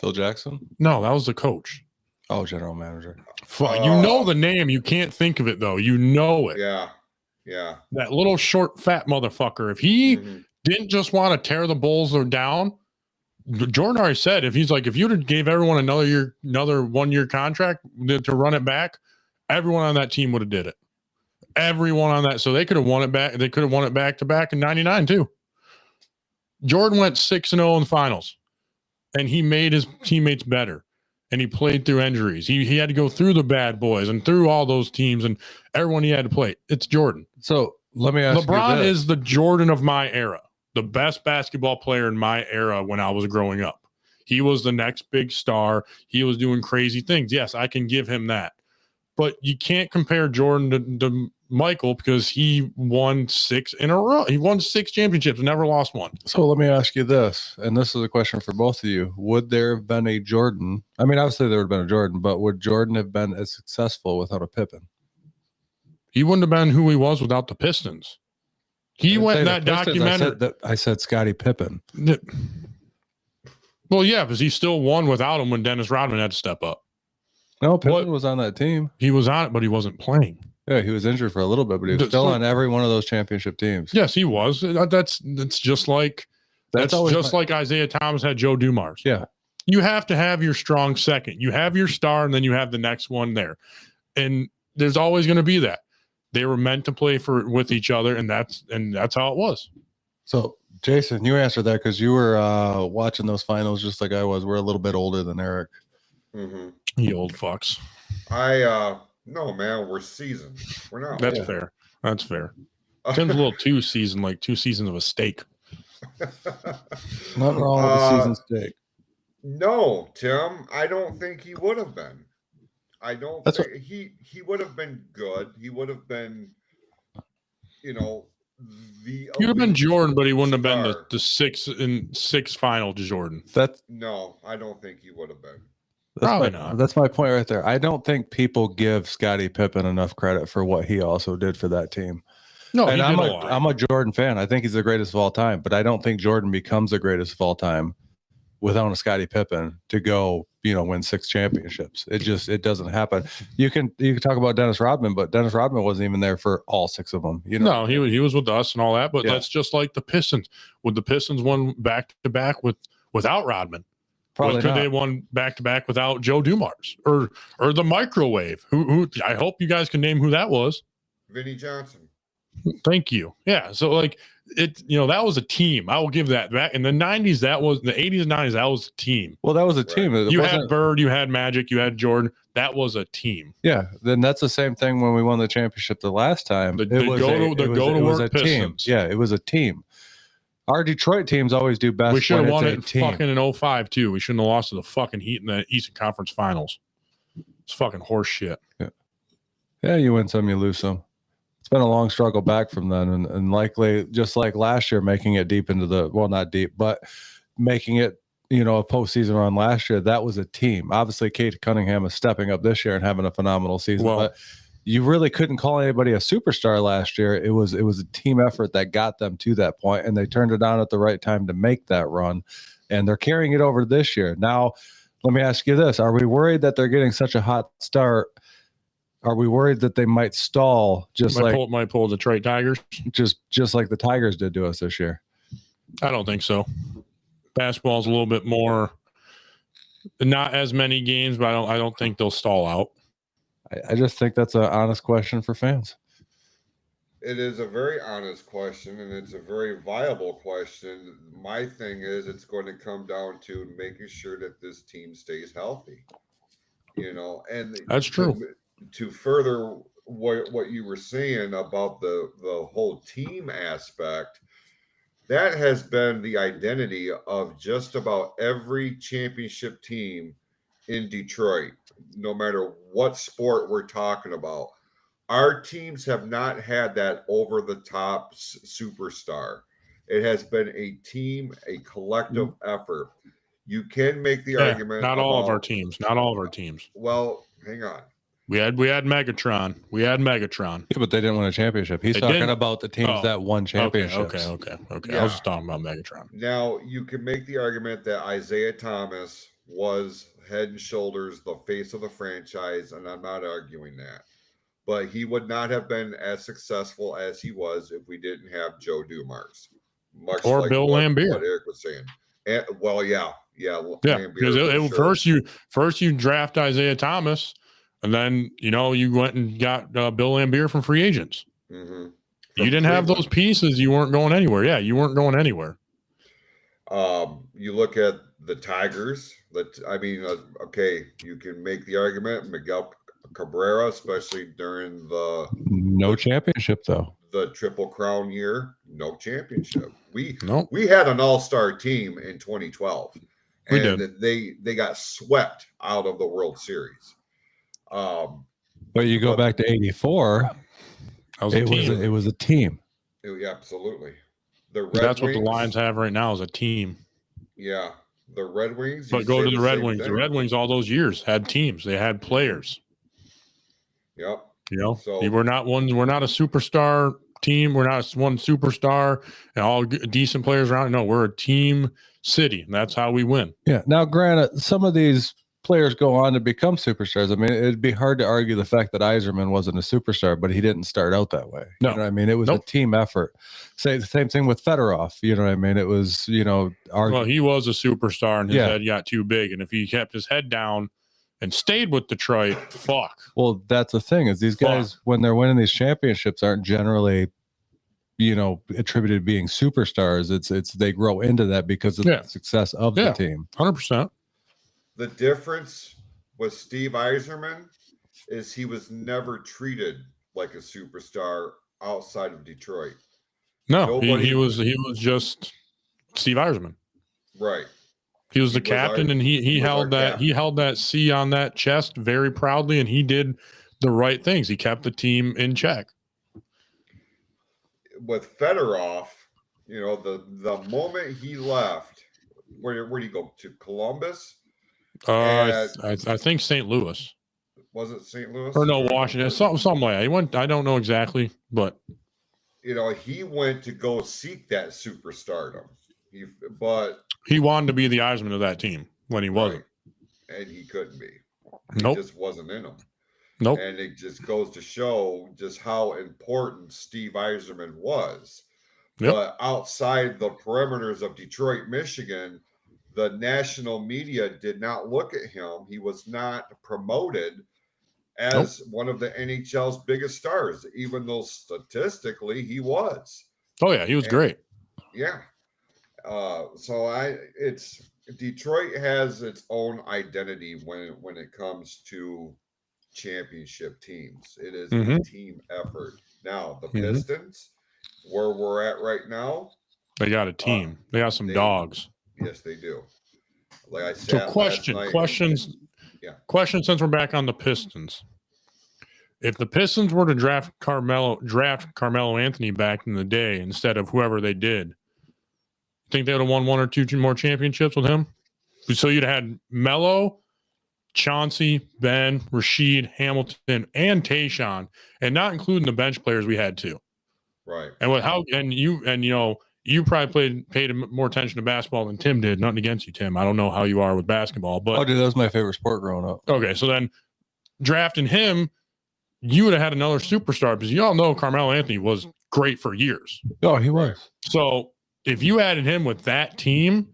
Phil Jackson? No, that was the coach. Oh, general manager. You know the name. You can't think of it though. You know it. Yeah. That little short fat motherfucker. If he didn't just want to tear the Bulls down, Jordan already said if you'd have gave everyone another 1 year contract to run it back, everyone on that team would have did it. Everyone on that, so they could have won it back. They could have won it back to back in '99 too. Jordan went 6-0 in the finals, and he made his teammates better, and he played through injuries. He had to go through the bad boys and through all those teams and everyone he had to play. It's Jordan. So let me ask LeBron is the Jordan of my era. The best basketball player in my era when I was growing up. He was the next big star. He was doing crazy things. Yes, I can give him that. But you can't compare Jordan to Michael because he won 6 in a row. He won 6 championships, never lost one. So let me ask you this, and this is a question for both of you. Would there have been a Jordan? I mean, obviously there would have been a Jordan, but would Jordan have been as successful without a Pippen? He wouldn't have been who he was without the Pistons. He went in that documentary. I said Scottie Pippen. Well, yeah, because he still won without him when Dennis Rodman had to step up. No, Pippen was on that team. He was on it, but he wasn't playing. Yeah, he was injured for a little bit, but he was still on every one of those championship teams. Yes, he was. That's just like That's just like Isaiah Thomas had Joe Dumars. Yeah. You have to have your strong second. You have your star, and then you have the next one there. And there's always going to be that. They were meant to play with each other, and that's how it was. So, Jason, you answered that because you were watching those finals just like I was. We're a little bit older than Eric. Mm-hmm. You old fucks. No, man, we're seasoned. We're not. That's fair. That's fair. Tim's a little too seasoned, like 2 seasons of a steak. Nothing wrong with a seasoned steak. No, Tim, I don't think he would have been. I don't think he would have been good. He would have been, He would have been Jordan, but he wouldn't have been the 6 final Jordan. No, I don't think he would have been. Probably not. That's my point right there. I don't think people give Scottie Pippen enough credit for what he also did for that team. No, and I'm a Jordan fan. I think he's the greatest of all time, but I don't think Jordan becomes the greatest of all time without a Scottie Pippen to go, win 6 championships. It doesn't happen. You can talk about Dennis Rodman, but Dennis Rodman wasn't even there for all 6 of them. No, he was with us and all that, but that's just like the Pistons. Would the Pistons won back to back without Rodman? Probably could not. they won back to back without Joe Dumars or the microwave? Who I hope you guys can name who that was. Vinnie Johnson. Thank you. Yeah. So like that was a team. I will give that back. In the 90s, the 80s and 90s, that was a team. Well, that was a team. You had Bird, you had Magic, you had Jordan. That was a team. Yeah. Then that's the same thing when we won the championship the last time. It was a team. Yeah, it was a team. Our Detroit teams always do best. We should have won it fucking in 05 too. We shouldn't have lost to the fucking Heat in the Eastern Conference Finals. It's fucking horse shit. Yeah, you win some, you lose some. It's been a long struggle back from then, and likely just like last year, making it deep into not deep, but making it a postseason run last year. That was a team. Obviously, Kate Cunningham is stepping up this year and having a phenomenal season. But you really couldn't call anybody a superstar last year. It was a team effort that got them to that point, and they turned it on at the right time to make that run, and they're carrying it over this year. Now, let me ask you this: are we worried that they're getting such a hot start? Are we worried that they might stall might pull Detroit Tigers? Just like the Tigers did to us this year? I don't think so. Basketball's a little bit more, not as many games, but I don't think they'll stall out. I just think that's an honest question for fans. It is a very honest question, and it's a very viable question. My thing is, it's going to come down to making sure that this team stays healthy. And that's true. To further what you were saying about the whole team aspect, that has been the identity of just about every championship team in Detroit, no matter what sport we're talking about. Our teams have not had that over-the-top superstar. It has been a team, a collective effort. You can make the argument. Not all of our teams. Well, hang on. We had Megatron. Yeah, but they didn't win a championship. He's talking about the teams that won championships. Okay. Yeah. I was just talking about Megatron. Now, you can make the argument that Isaiah Thomas was head and shoulders the face of the franchise, and I'm not arguing that. But he would not have been as successful as he was if we didn't have Joe Dumars. Much or like Bill Laimbeer. What Eric was saying. And, because first you draft Isaiah Thomas, and then you went and got Bill Laimbeer from free agents. Mm-hmm. You didn't have those pieces, you weren't going anywhere. Yeah, you weren't going anywhere. You look at the Tigers. Okay, you can make the argument Miguel Cabrera, especially during the no championship though. The Triple Crown year, no championship. We Nope. had an all-star team in 2012, We and did. they got swept out of the World Series. But you go back to '84. It was a team. Absolutely. That's what the Lions have right now is a team. Yeah, the Red Wings. But go to the Red Wings. The Red Wings all those years had teams. They had players. Yep. So we're not a superstar team. We're not one superstar and all decent players around. No, we're a team city. And that's how we win. Yeah. Now, granted, some of these players go on to become superstars. I mean, it'd be hard to argue the fact that Yzerman wasn't a superstar, but he didn't start out that way. No. You know what I mean? It was a team effort. Say the same thing with Fedorov. You know what I mean? It was, well, he was a superstar and his head got too big. And if he kept his head down and stayed with Detroit, fuck. Well, that's the thing is these guys, when they're winning these championships, aren't generally, attributed to being superstars. It's they grow into that because of the success of the team. 100%. The difference with Steve Yzerman is he was never treated like a superstar outside of Detroit. No, he was just Steve Yzerman. Right. He was the captain, and he held that C on that chest very proudly, and he did the right things. He kept the team in check. With Fedorov, the moment he left, where did he go to? Columbus? I think St. Louis. Was it St. Louis? Or no, Washington. Something like that. He went. I don't know exactly, but he went to go seek that superstardom. He wanted to be the Yzerman of that team when he wasn't, and he couldn't be. Nope. He just wasn't in them. Nope. And it just goes to show just how important Steve Yzerman was. Yep. But outside the perimeters of Detroit, Michigan, the national media did not look at him. He was not promoted as one of the NHL's biggest stars, even though statistically he was. Oh yeah, he was great. Yeah. Detroit has its own identity when it comes to championship teams. It is a team effort. Now the Pistons, where we're at right now, they got a team. They got some dogs. Yes, they do. Like I said, so questions. Since we're back on the Pistons, if the Pistons were to draft Carmelo Anthony back in the day instead of whoever they did, think they would have won one or two more championships with him? So you'd have had Melo, Chauncey, Ben, Rasheed, Hamilton, and Tayshaun, and not including the bench players we had too. Right. And you probably paid more attention to basketball than Tim did. Nothing against you, Tim. I don't know how you are with basketball, but dude, that was my favorite sport growing up. Okay, so then drafting him, you would have had another superstar because you all know Carmelo Anthony was great for years. Oh, he was. Right. So if you added him with that team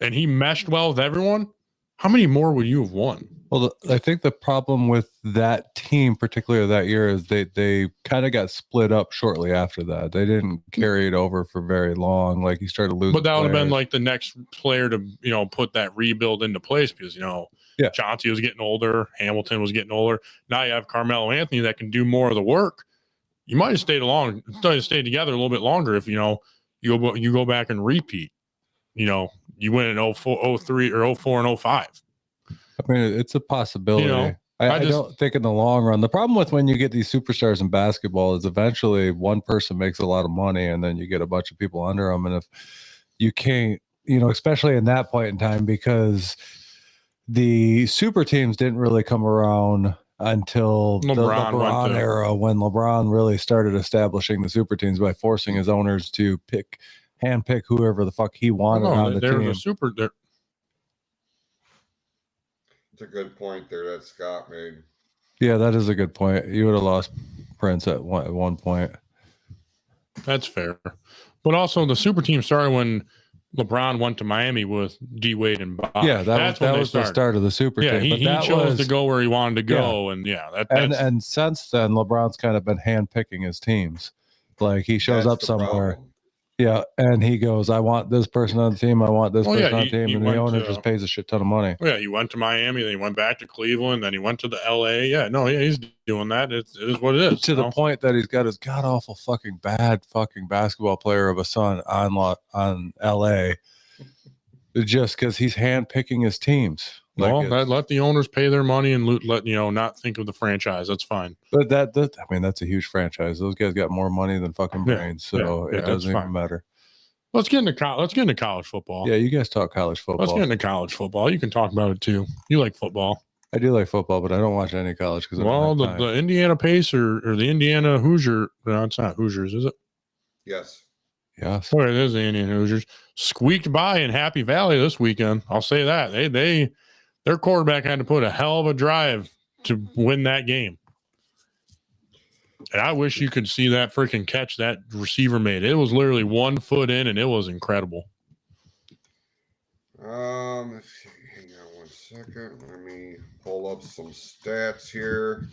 and he meshed well with everyone, how many more would you have won? Well, I think the problem with that team, particularly that year, is they kind of got split up shortly after that. They didn't carry it over for very long. Like, he started losing. But that would have been like the next player to, put that rebuild into place because, Chauncey was getting older. Hamilton was getting older. Now you have Carmelo Anthony that can do more of the work. You might have stayed together a little bit longer if, you go back and repeat. You win in 04, 03 or 04 and 05. I mean, it's a possibility. I don't think in the long run. The problem with when you get these superstars in basketball is eventually one person makes a lot of money and then you get a bunch of people under them. And if you can't, especially in that point in time, because the super teams didn't really come around until the LeBron era, when LeBron really started establishing the super teams by forcing his owners to handpick whoever the fuck he wanted on the team. It's a good point there that Scott made. Yeah, that is a good point. You would have lost Prince at one point. That's fair. But also the super team started when LeBron went to Miami with D Wade and Bosh. Yeah, that was the start of the super team. He chose to go where he wanted to go, and and since then LeBron's kind of been handpicking his teams. Like, he shows up somewhere. Problem. Yeah, and he goes, I want this person on the team, I want this person on the team, and the owner just pays a shit ton of money. Yeah, he went to Miami, then he went back to Cleveland, then he went to the LA. He's doing that. It is what it is. To the point that he's got his god-awful fucking bad fucking basketball player of a son on LA just because he's handpicking his teams. Let the owners pay their money and not think of the franchise. That's fine. But that's a huge franchise. Those guys got more money than fucking brains, so it doesn't even matter. Let's get into college football. Yeah, you guys talk college football. Let's get into college football. You can talk about it too. You like football. I do like football, but I don't watch any college because the Indiana Pacers or the Indiana Hoosier. No, it's not Hoosiers, is it? Yes. Yes. Oh, it is the Indiana Hoosiers. Squeaked by in Happy Valley this weekend. I'll say that. Their quarterback had to put a hell of a drive to win that game. And I wish you could see that freaking catch that receiver made. It was literally 1 foot in, and it was incredible. Let's see. Hang on 1 second. Let me pull up some stats here.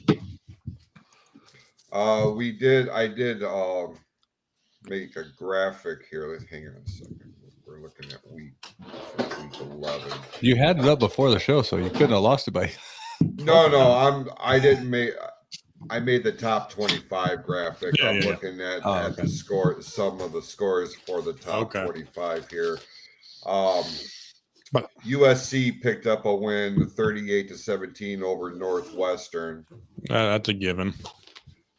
I did make a graphic here. Let's hang on a second. We're looking at week 11. You had it up before the show, so you couldn't have lost it by. I made the top 25 graphic. Yeah, I'm yeah, looking at okay. the score, some of the scores for the top 25 here. USC picked up a win 38-17 over Northwestern. That's a given.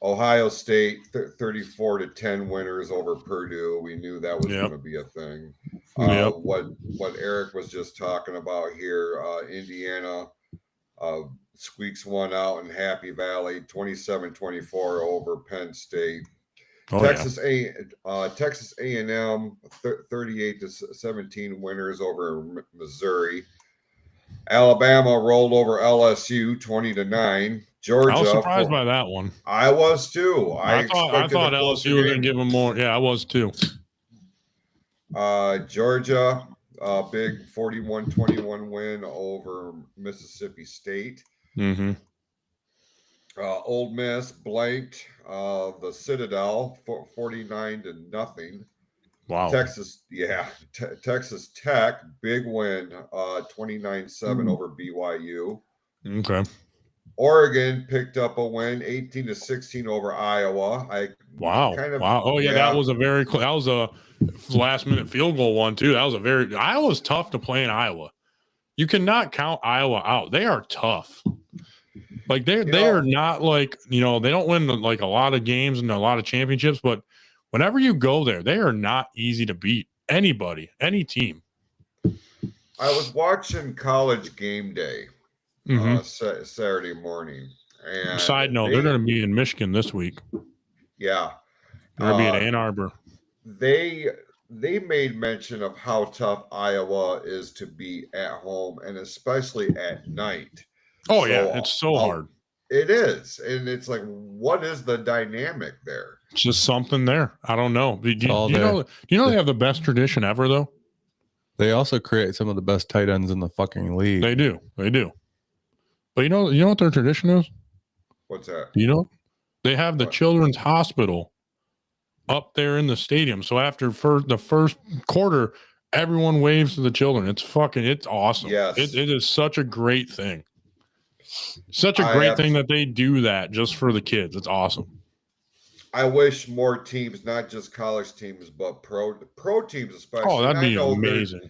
Ohio State 34-10 winners over Purdue. We knew that was going to be a thing. What Eric was just talking about here, Indiana squeaks one out in Happy Valley, 27-24 over Penn State. Texas A&M 38-17 winners over Missouri. Alabama rolled over LSU 20-9. Georgia. I was surprised by that one. I was too. I thought LSU was going to give them more. Yeah, I was too. Georgia, big 41-21 win over Mississippi State. Mm-hmm. Ole Miss blanked the Citadel 49-0. Wow. Texas Tech, big win, 29-7 over BYU. Okay. Oregon picked up a win, 18-16 over Iowa. Wow. Oh yeah, that was a last-minute field goal one too. Iowa's tough to play in Iowa. You cannot count Iowa out. They are tough. Like they are not like, they don't win like a lot of games and a lot of championships, but whenever you go there, they are not easy to beat. Anybody, any team. I was watching College Game Day Saturday morning. And side note, they're going to be in Michigan this week. Yeah. They're going to be at Ann Arbor. They made mention of how tough Iowa is to be at home and especially at night. Oh, yeah. It's so hard. It is. And it's like, what is the dynamic there? It's just something there. I don't know. Do you know they have the best tradition ever, though? They also create some of the best tight ends in the fucking league. They do. But you know what their tradition is? What's that? They have the Children's Hospital up there in the stadium. So after the first quarter, everyone waves to the children. It's awesome. Yes. It is such a great thing. Such a great thing that they do that just for the kids. It's awesome. I wish more teams, not just college teams, but pro teams especially. Oh, that'd be amazing.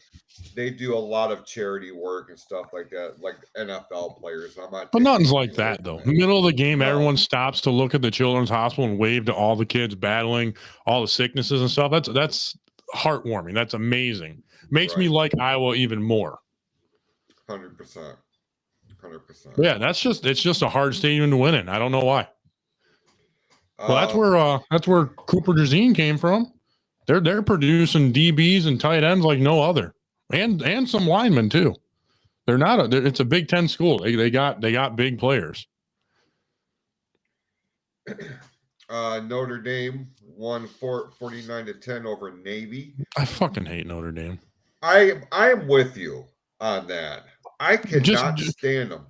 They do a lot of charity work and stuff like that, like NFL players. But nothing's like that, though. Middle of the game, everyone stops to look at the Children's Hospital and wave to all the kids battling all the sicknesses and stuff. That's heartwarming. That's amazing. Makes me like Iowa even more. 100%. Yeah, it's just a hard stadium to win in. I don't know why. Well, that's where Cooper Drazine came from. They're producing DBs and tight ends like no other, and some linemen too. It's a Big Ten school. They got big players. Notre Dame won 49-10 over Navy. I fucking hate Notre Dame. I am with you on that. I cannot stand them.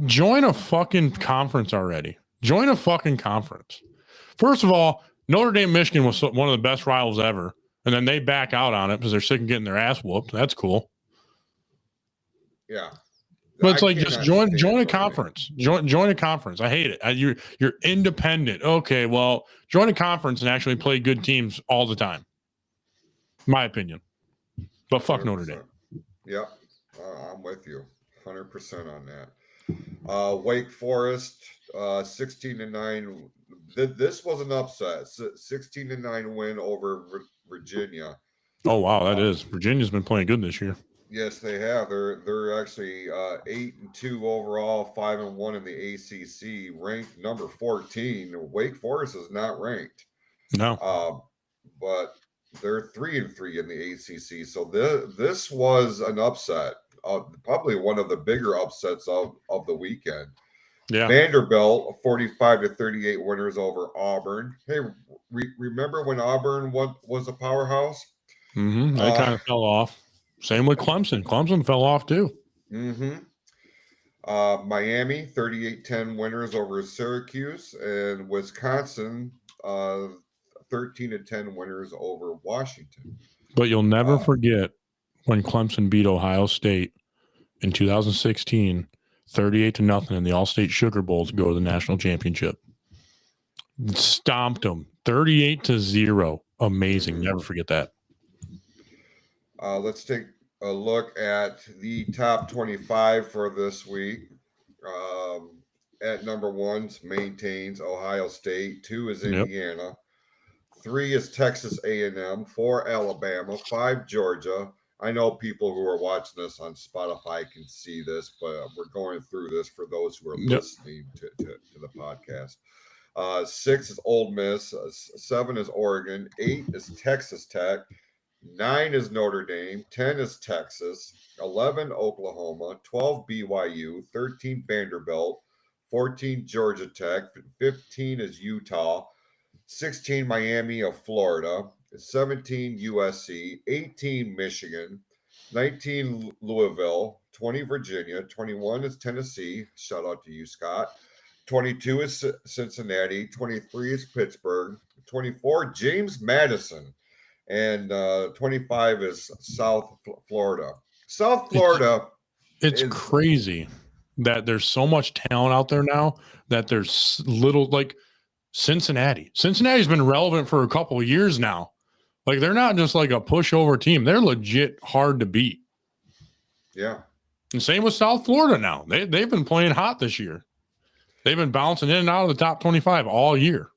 Join a fucking conference already. Join a fucking conference. First of all, Notre Dame, Michigan was one of the best rivals ever. And then they back out on it because they're sick of getting their ass whooped. That's cool. Yeah. But it's like, just join a conference. Join a conference. I hate it. You're independent. Okay, well, join a conference and actually play good teams all the time. My opinion. But fuck 100%. Notre Dame. Yep. I'm with you 100% on that. Wake Forest, 16-9. This was an upset. 16-9 win over Virginia. Oh wow, that is. Virginia's been playing good this year. Yes, they have. They're actually 8-2 overall, 5-1 in the ACC, ranked number 14. Wake Forest is not ranked. No. But they're 3-3 in the ACC. So this was an upset. probably one of the bigger upsets of the weekend. Yeah. Vanderbilt, 45-38 winners over Auburn. Hey, remember when Auburn was a powerhouse? Mm-hmm. They kind of fell off. Same with Clemson. Clemson fell off too. Mm-hmm. Miami, 38-10 winners over Syracuse, and Wisconsin, 13-10 winners over Washington. But you'll never forget when Clemson beat Ohio State in 2016, 38-0 in the All-State Sugar Bowl to go to the national championship. Stomped them 38-0. Amazing. Never forget that. Let's take a look at the top 25 for this week. At number 1 maintains Ohio State. 2 is Indiana. Yep. 3 is Texas A&M. 4 Alabama. 5 Georgia. I know people who are watching this on Spotify can see this, but we're going through this for those who are listening to the podcast. 6 is Ole Miss. 7 is Oregon. 8 is Texas Tech. 9 is Notre Dame. 10 is Texas. 11 Oklahoma. 12 BYU. 13 Vanderbilt. 14 Georgia Tech. 15 is Utah. 16 Miami of Florida. 17 USC. 18 Michigan. 19 Louisville. 20 Virginia. 21 is Tennessee. Shout out to you, Scott. 22 is Cincinnati. 23 is Pittsburgh. 24 James Madison. And 25 is South Florida. South Florida. It's crazy that there's so much talent out there now that there's little, like Cincinnati. Cincinnati's been relevant for a couple of years now. Like, they're not just like a pushover team. They're legit hard to beat. Yeah. And same with South Florida now. They've been playing hot this year. They've been bouncing in and out of the top 25 all year.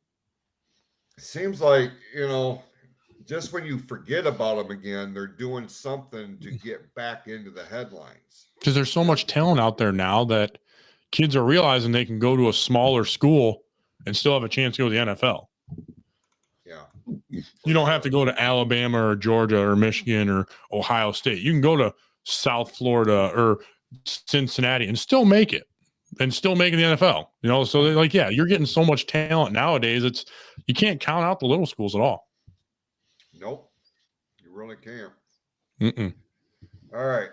Seems like, just when you forget about them again, they're doing something to get back into the headlines. Because there's so much talent out there now that kids are realizing they can go to a smaller school and still have a chance to go to the NFL. Yeah. You don't have to go to Alabama or Georgia or Michigan or Ohio State. You can go to South Florida or Cincinnati and still make it. And still making the NFL, so they're like, yeah, you're getting so much talent nowadays. You can't count out the little schools at all. Nope, you really can't. Mm-mm. All right,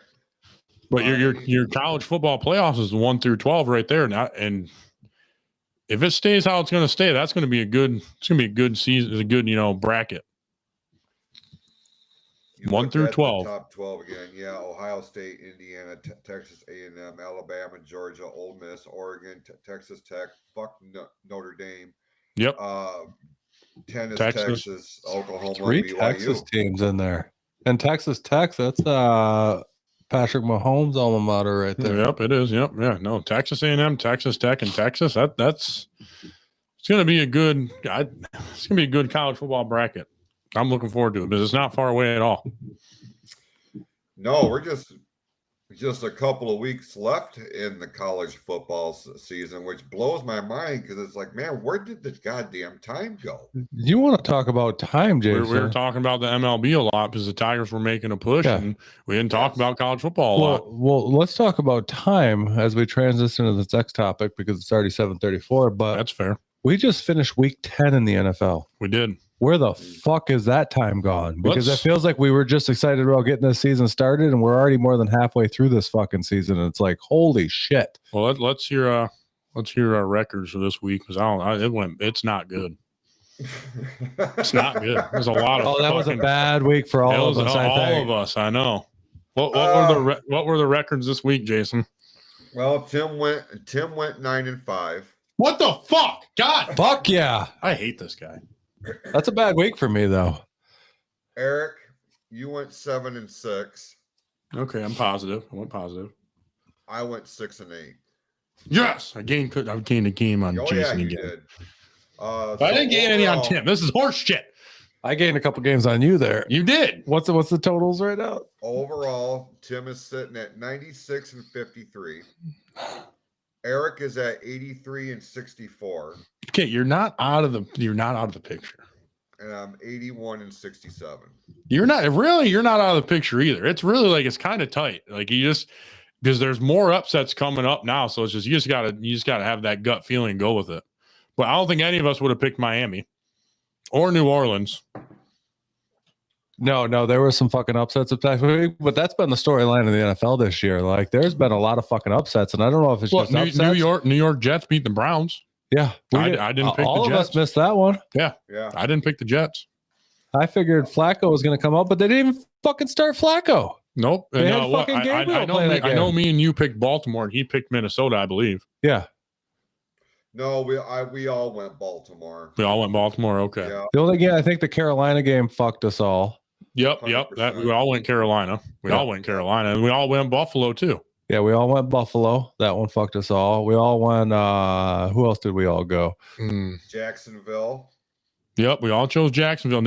but your college football playoffs is 1 through 12 right there now, and if it stays how it's going to stay, that's going to be a good. It's going to be a good season, a good bracket. 1 through 12. Top 12 again. Yeah, Ohio State, Indiana, Texas A&M, Alabama, Georgia, Ole Miss, Oregon, Texas Tech. Fuck Notre Dame. Yep. 10 is Texas, Oklahoma, 3 BYU. Texas teams in there, and Texas Tech. That's Patrick Mahomes' alma mater right there. Yep, it is. Yep, yeah. No, Texas A&M, Texas Tech, and Texas. That's it's going to be a good. It's going to be a good college football bracket. I'm looking forward to it because it's not far away at all. No, we're just a couple of weeks left in the college football season, which blows my mind because it's like, man, where did the goddamn time go? You want to talk about time, Jason? We were talking about the MLB a lot because the Tigers were making a push, and we didn't talk about college football a lot. Well, let's talk about time as we transition to this next topic because it's already 7:34. But that's fair. We just finished week 10 in the NFL. We did. Where the fuck is that time gone? Because it feels like we were just excited about getting this season started, and we're already more than halfway through this fucking season. And it's like, holy shit. Well, let's hear our records for this week because it's not good. It's not good. There's a lot of. That was a bad week for all of us. All of us. I know. What were the records this week, Jason? Well, Tim went 9-5. What the fuck? God. Fuck yeah. I hate this guy. That's a bad week for me, though. Eric, you went 7-6. Okay, I'm positive. I went positive. I went 6-8. Yes, I gained a game on Jason again. Did. I didn't gain any on Tim. This is horse shit. I gained a couple games on you there. You did. What's the totals right now? Overall, Tim is sitting at 96-53. Eric is at 83-64. Okay, you're not out of the picture. and I'm 81-67. You're not out of the picture either. It's really like it's kind of tight. Like you just because there's more upsets coming up now, so it's just you just gotta have that gut feeling and go with it. But I don't think any of us would have picked Miami or New Orleans. No, there were some fucking upsets of that week, but that's been the storyline of the NFL this year. Like, there's been a lot of fucking upsets, and I don't know if it's just upsets. New York Jets beat the Browns. Yeah, I didn't pick all the Jets. All of us missed that one. Yeah. I didn't pick the Jets. I figured Flacco was going to come up, but they didn't even fucking start Flacco. Nope. They had fucking I know me and you picked Baltimore, and he picked Minnesota, I believe. Yeah. No, we all went Baltimore. We all went Baltimore. Okay. Yeah. The only game, I think the Carolina game fucked us all. Yep. That we all went Carolina. We all went Carolina, and we all went Buffalo too. Yeah, we all went Buffalo. That one fucked us all. We all went. Who else did we all go? Jacksonville. Yep, we all chose Jacksonville. And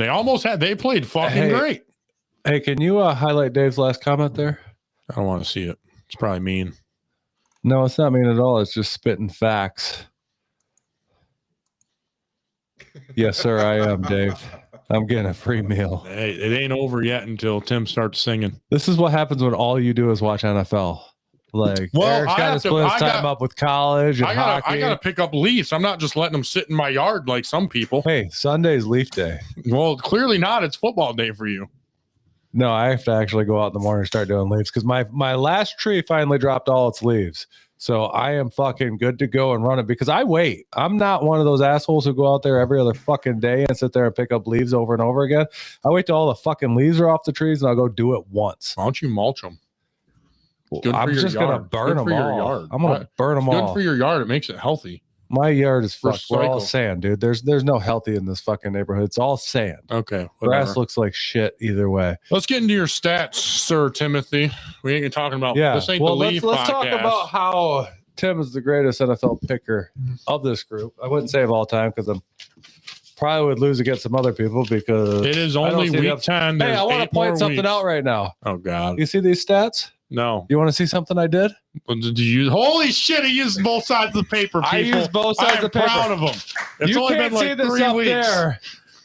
they played fucking great. Hey, can you highlight Dave's last comment there? I don't want to see it. It's probably mean. No, it's not mean at all. It's just spitting facts. Yes, sir, I am, Dave. I'm getting a free meal. Hey, it ain't over yet until Tim starts singing. This is what happens when all you do is watch NFL. Like, Eric's got to split his time up with college and hockey. I got to pick up Leafs. I'm not just letting them sit in my yard like some people. Hey, Sunday's Leaf Day. Well, clearly not. It's football day for you. No, I have to actually go out in the morning and start doing leaves because my last tree finally dropped all its leaves. So I am fucking good to go and run it because I wait. I'm not one of those assholes who go out there every other fucking day and sit there and pick up leaves over and over again. I wait till all the fucking leaves are off the trees and I'll go do it once. Why don't you mulch them? I'm just going to burn them all. I'm going to burn them all. Good for your yard. It makes it healthy. My yard is fucked. We're all sand, dude. There's no healthy in this fucking neighborhood. It's all sand. Okay. Whatever. Grass looks like shit either way. Let's get into your stats, Sir Timothy. We ain't talking about this ain't the Leaf let's podcast. Talk about how Tim is the greatest NFL picker of this group. I wouldn't say of all time because I'm probably would lose against some other people because it is only week 10. Hey, I want to point something out right now. Oh God. You see these stats? No. You want to see something I did? Did you? Holy shit! He used both sides of the paper. People. I used both sides of the paper. I'm proud of him. It's you only can't been like see this 3 up weeks. There,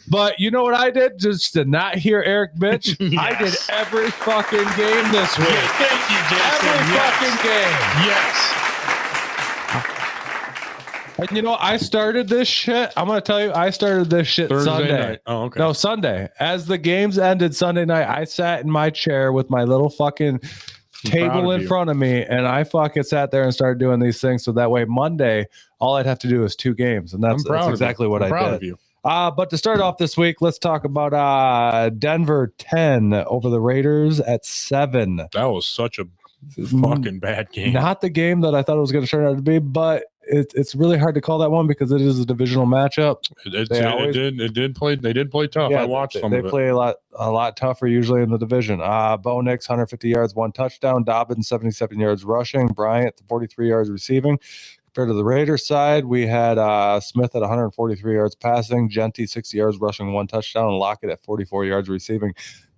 but you know what I did? Just to not hear Eric bitch. Yes. I did every fucking game this week. Yeah, thank you, Jason. Every fucking game. Yes. And you know, I started this shit. I'm gonna tell you, I started this shit Thursday Sunday. night. Oh, okay. No, Sunday. As the games ended Sunday night, I sat in my chair with my little fucking table in front of me, and I fucking sat there and started doing these things. So that way, Monday, all I'd have to do is 2 games, and that's exactly what I did. Proud of you. But to start off this week, let's talk about Denver 10 over the Raiders at 7. That was such a fucking bad game. Not the game that I thought it was going to turn out to be, but it's really hard to call that one because it is a divisional matchup. They did play tough. Yeah, I watched some of it. They play a lot tougher usually in the division. Bo Nix, 150 yards, 1 touchdown. Dobbins, 77 yards rushing. Bryant, 43 yards receiving. Compared to the Raiders side, we had Smith at 143 yards passing, Genty 60 yards rushing, 1 touchdown, and Lockett at 44 yards receiving.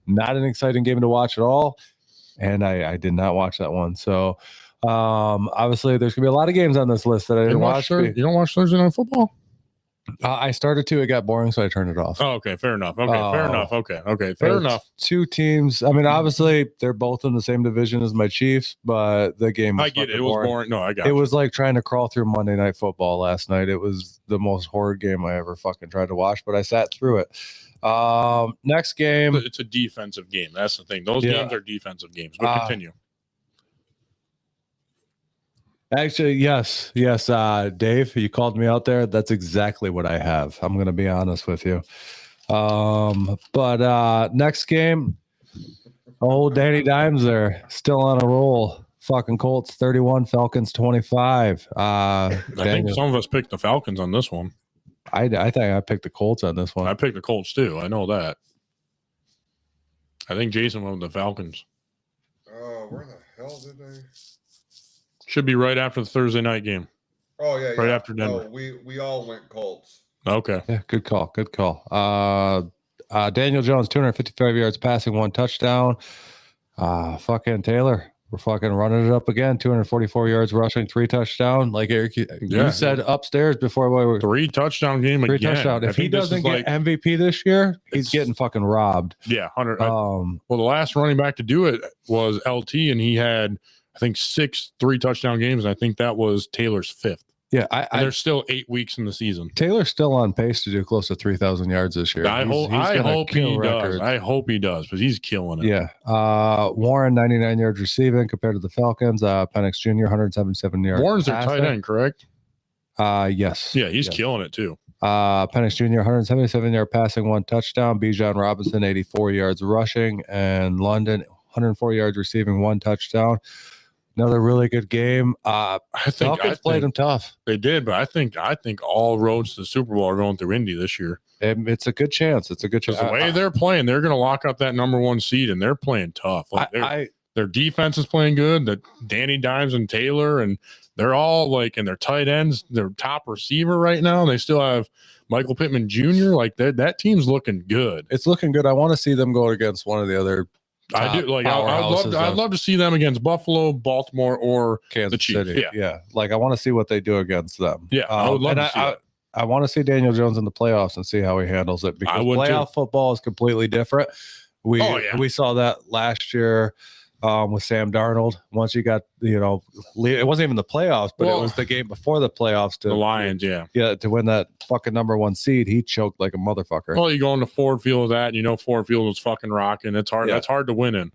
Not an exciting game to watch at all, and I did not watch that one. So obviously, there's gonna be a lot of games on this list that I didn't watch. You don't watch Thursday Night Football? I started to. It got boring, so I turned it off. Oh, okay, fair enough. Fair enough. 2 teams. I mean, obviously, they're both in the same division as my Chiefs, but the game was I get it. It was boring. No, I got it. It was like trying to crawl through Monday Night Football last night. It was the most horrid game I ever fucking tried to watch, but I sat through it. Next game. It's a defensive game. That's the thing. Those games are defensive games. But continue. Actually, yes. Dave, you called me out there. That's exactly what I have. I'm going to be honest with you. But next game, old Danny Dimes there, still on a roll. Fucking Colts 31, Falcons 25. I think some of us picked the Falcons on this one. I think I picked the Colts on this one. I picked the Colts too. I know that. I think Jason went with the Falcons. Where the hell did they? Should be right after the Thursday night game. Oh yeah, right after Denver. No, we all went Colts. Okay. Yeah, good call. Daniel Jones, 255 yards passing, 1 touchdown. Fucking Taylor We're fucking running it up again. 244 yards rushing, 3 touchdowns. Like Eric, you said upstairs before we were 3 touchdown game again. 3 touchdown. If he doesn't get MVP this year, he's getting fucking robbed. Yeah, 100. Well, the last running back to do it was LT, and he had, I think, 6 3-touchdown games, and I think that was Taylor's 5th. Yeah, there's still 8 weeks in the season. Taylor's still on pace to do close to 3,000 yards this year. I hope he does. I hope he does, because he's killing it. Yeah. Warren, 99 yards receiving compared to the Falcons. Penix Jr., 177 yards. Warren's their tight end, correct? Yes. Yeah, he's killing it too. Penix Jr., 177 yard passing, 1 touchdown. Bijan Robinson, 84 yards rushing. And London, 104 yards receiving, 1 touchdown. Another really good game. I think Falcons played them tough. They did, but I think all roads to the Super Bowl are going through Indy this year. It's a good chance. It's a good chance. The way they're playing, they're going to lock up that number 1 seed, and they're playing tough. Like their defense is playing good. The Danny Dimes and Taylor, and they're all like, and their tight ends, their top receiver right now. They still have Michael Pittman Jr. Like that team's looking good. It's looking good. I want to see them go against one of the other. I do like. I'd love to see them against Buffalo, Baltimore, or Kansas Chiefs. City. Yeah. Like I want to see what they do against them. Yeah, I would love to see it. I want to see Daniel Jones in the playoffs and see how he handles it, because playoff football is completely different. We saw that last year with Sam Darnold. Once you got, it wasn't even the playoffs, but it was the game before the playoffs to the Lions, to win that fucking number 1 seed. He choked like a motherfucker. Well, you go into Ford Field with that, and Ford Field was fucking rocking. It's hard. That's hard to win in.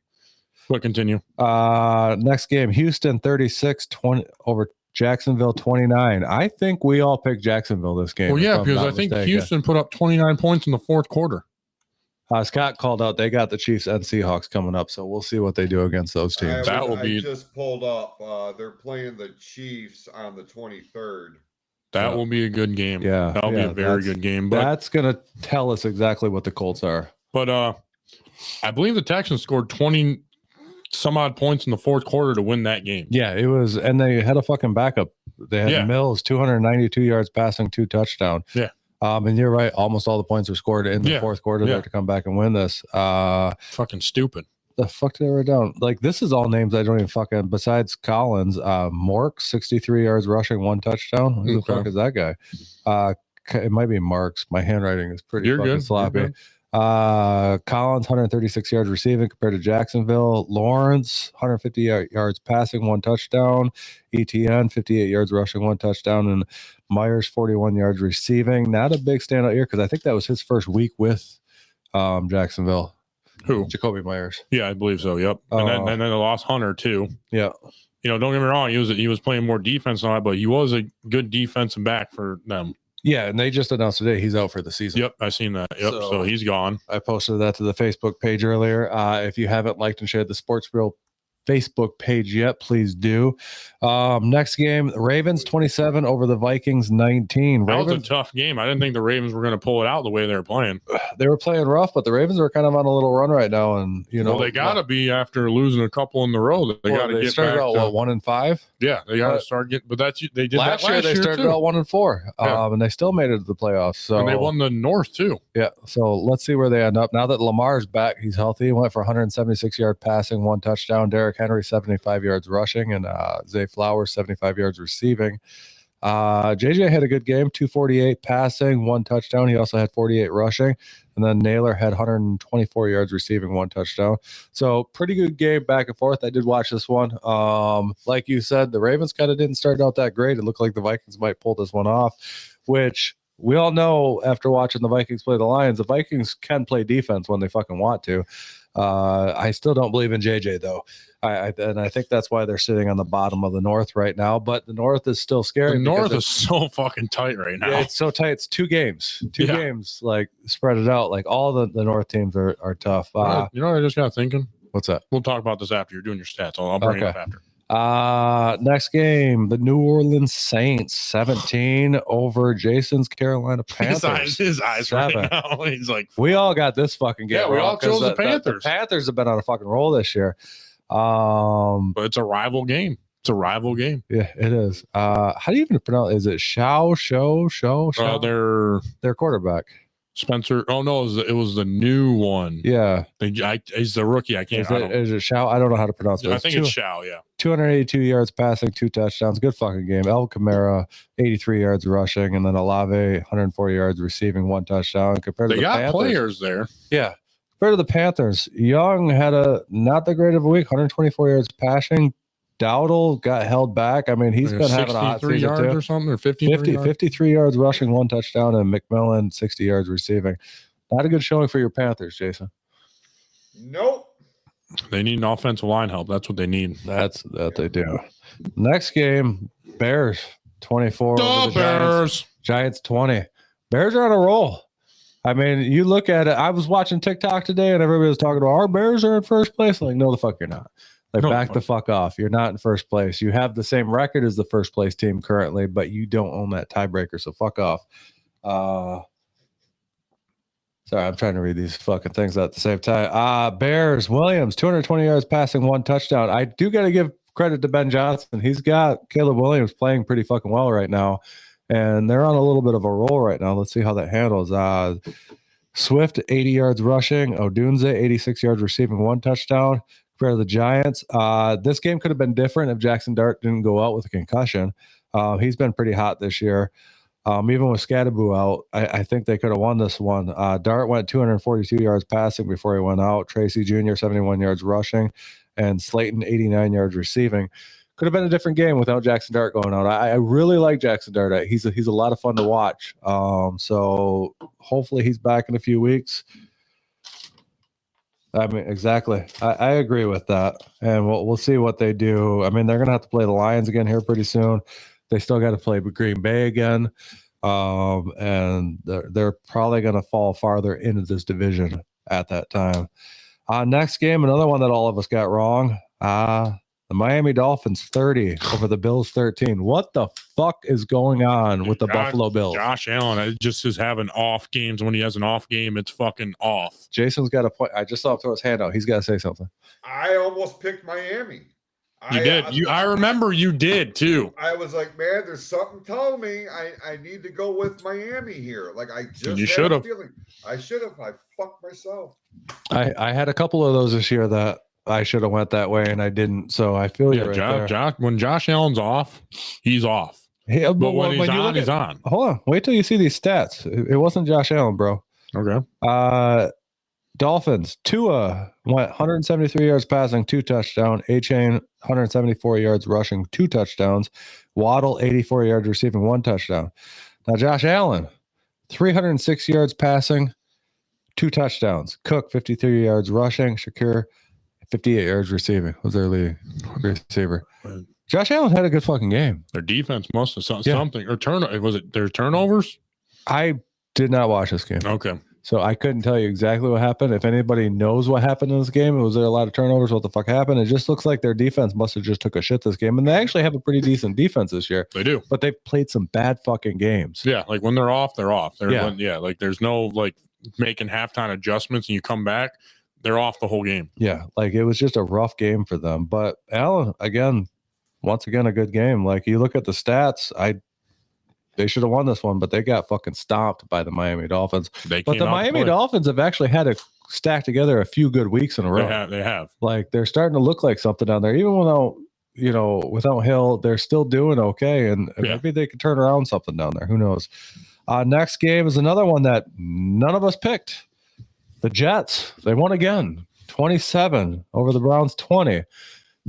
But continue. Next game, Houston 36-20 over Jacksonville 29. I think we all picked Jacksonville this game. Well, yeah, because I think Houston put up 29 points in the 4th quarter. Scott called out they got the Chiefs and Seahawks coming up, so we'll see what they do against those teams. I just pulled up. They're playing the Chiefs on the 23rd. That will be a good game. Yeah, that'll be a very good game. But that's going to tell us exactly what the Colts are. But I believe the Texans scored 20 some odd points in the 4th quarter to win that game. Yeah, it was, and they had a fucking backup. They had Mills, 292 yards passing, 2 touchdowns. Yeah. And you're right. Almost all the points were scored in the 4th quarter there to come back and win this. Fucking stupid. The fuck did I write down? Like, this is all names I don't even fucking, besides Collins, Mork, 63 yards rushing, 1 touchdown. Who the fuck is that guy? It might be Marks. My handwriting is pretty fucking sloppy. Collins, 136 yards receiving compared to Jacksonville. Lawrence, 150 yards passing, 1 touchdown. ETN, 58 yards rushing, 1 touchdown. And Myers, 41 yards receiving. Not a big standout here, because I think that was his first week with Jacksonville. Who? Jacoby Myers. Yeah, I believe so. Yep. And then they lost Hunter too. Yeah. Don't get me wrong. He was playing more defense on it, but he was a good defensive back for them. Yeah, and they just announced today he's out for the season. Yep, I seen that. Yep, so he's gone. I posted that to the Facebook page earlier. If you haven't liked and shared the Sports Real Facebook page yet, please do. Next game, Ravens 27 over the Vikings 19. That was a tough game. I didn't think the Ravens were going to pull it out the way they were playing. They were playing rough, but the Ravens are kind of on a little run right now, and they got to be after losing a couple in the row. They got to get started back out 1-5. Yeah, they got to start getting. But they did last that year. They started out 1-4, and they still made it to the playoffs. So and they won the North too. Yeah. So let's see where they end up now that Lamar's back. He's healthy. He went for 176 yard passing, 1 touchdown. Derrick Henry 75 yards rushing, and Zay Flowers 75 yards receiving. JJ had a good game, 248 passing, 1 touchdown. He also had 48 rushing, and then Naylor had 124 yards receiving, 1 touchdown. So pretty good game back and forth. I did watch this one. Like you said, the Ravens kind of didn't start out that great. It looked like the Vikings might pull this one off, which we all know after watching the Vikings play the Lions, the Vikings can play defense when they fucking want to. I still don't believe in JJ though. And I think that's why they're sitting on the bottom of the North right now. But the North is still scary. The North is so fucking tight right now. Yeah, it's so tight. It's 2 games. 2 games, like spread it out. Like all the North teams are tough. You know what I just got thinking? What's that? We'll talk about this after you're doing your stats. I'll bring it up after. Next game, the New Orleans Saints 17 over Jason's Carolina Panthers. His eyes 7. right now. He's like, we all got this fucking game. Yeah, we all chose the Panthers. The Panthers have been on a fucking roll this year. But it's a rival game. It's a rival game. Yeah, it is. How do you even pronounce? Is it Shao? Their Their quarterback. Spencer. Oh no, it was the new one. Yeah. He's the rookie. I can't. Is it Shao? I don't know how to pronounce it. I think it's Shao. Yeah. 282 yards passing, 2 touchdowns. Good fucking game. El Camara, 83 yards rushing, and then Olave, 140 yards receiving, 1 touchdown. Compared to the Panthers, players there. Yeah. Compared to the Panthers, Young had a not that great of a week, 124 yards passing. Dowdle got held back. I mean, he's been having a hot season yards too. Or something, or 53 yards rushing, 1 touchdown, and McMillan, 60 yards receiving. Not a good showing for your Panthers, Jason. Nope. They need an offensive line help. That's what they need. That's what they do. Next game, Bears 24 over the Bears. Giants 20. Bears are on a roll. I mean, you look at it. I was watching TikTok today, and everybody was talking about our Bears are in first place. Like, no, the fuck you're not. Like, back the fuck off. You're not in first place. You have the same record as the first place team currently, but you don't own that tiebreaker. So fuck off. Sorry, I'm trying to read these fucking things at the same time. Bears, Williams, 220 yards passing, 1 touchdown. I do got to give credit to Ben Johnson. He's got Caleb Williams playing pretty fucking well right now, and they're on a little bit of a roll right now. Let's see how that handles. Swift, 80 yards rushing. Odunze, 86 yards receiving, 1 touchdown. For the Giants, this game could have been different if Jackson Dart didn't go out with a concussion. He's been pretty hot this year. Even with Scadaboo out, I think they could have won this one. Dart went 242 yards passing before he went out. Tracy Jr., 71 yards rushing, and Slayton, 89 yards receiving. Could have been a different game without Jackson Dart going out. I really like Jackson Dart. He's a lot of fun to watch. So hopefully he's back in a few weeks. I mean, exactly. I agree with that. And we'll see what they do. I mean, they're going to have to play the Lions again here pretty soon. They still got to play Green Bay again. And they're probably going to fall farther into this division at that time. Next game, another one that all of us got wrong. The Miami Dolphins 30 over the Bills 13. What the fuck is going on with the Buffalo Bills? Josh Allen just is having off games. When he has an off game, it's fucking off. Jason's got a point. I just saw him throw his hand out. He's got to say something. I almost picked Miami. You did. I remember you did too. I was like, man, there's something telling me I need to go with Miami here. Like I just you should have. I should have. I fucked myself. I had a couple of those this year that I should have went that way and I didn't. So I feel you right there. When Josh Allen's off, he's off. Yeah, but when he's on, he's on. Hold on. Wait till you see these stats. It wasn't Josh Allen, bro. Okay. Dolphins, Tua went 173 yards passing, 2 touchdowns. A-Chain, 174 yards rushing, 2 touchdowns. Waddle, 84 yards receiving, 1 touchdown. Now, Josh Allen, 306 yards passing, 2 touchdowns. Cook, 53 yards rushing. Shakir, 58 yards receiving. Was their leading receiver. Josh Allen had a good fucking game. Their defense must have something. Or was it their turnovers? I did not watch this game. Okay. So I couldn't tell you exactly what happened. If anybody knows what happened in this game, was there a lot of turnovers? What the fuck happened? It just looks like their defense must have just took a shit this game. And they actually have a pretty decent defense this year. They do. But they've played some bad fucking games. Yeah, like when they're off, they're off. Like there's no like making halftime adjustments and you come back, they're off the whole game. Yeah, like it was just a rough game for them. But Allen, once again, a good game. Like you look at the stats, they should have won this one, but they got fucking stomped by the Miami Dolphins. But the Miami Dolphins have actually had to stack together a few good weeks in a row. They have. Like they're starting to look like something down there. Even without Hill, they're still doing okay. And maybe they could turn around something down there. Who knows? Next game is another one that none of us picked. The Jets. They won again. 27 over the Browns 20.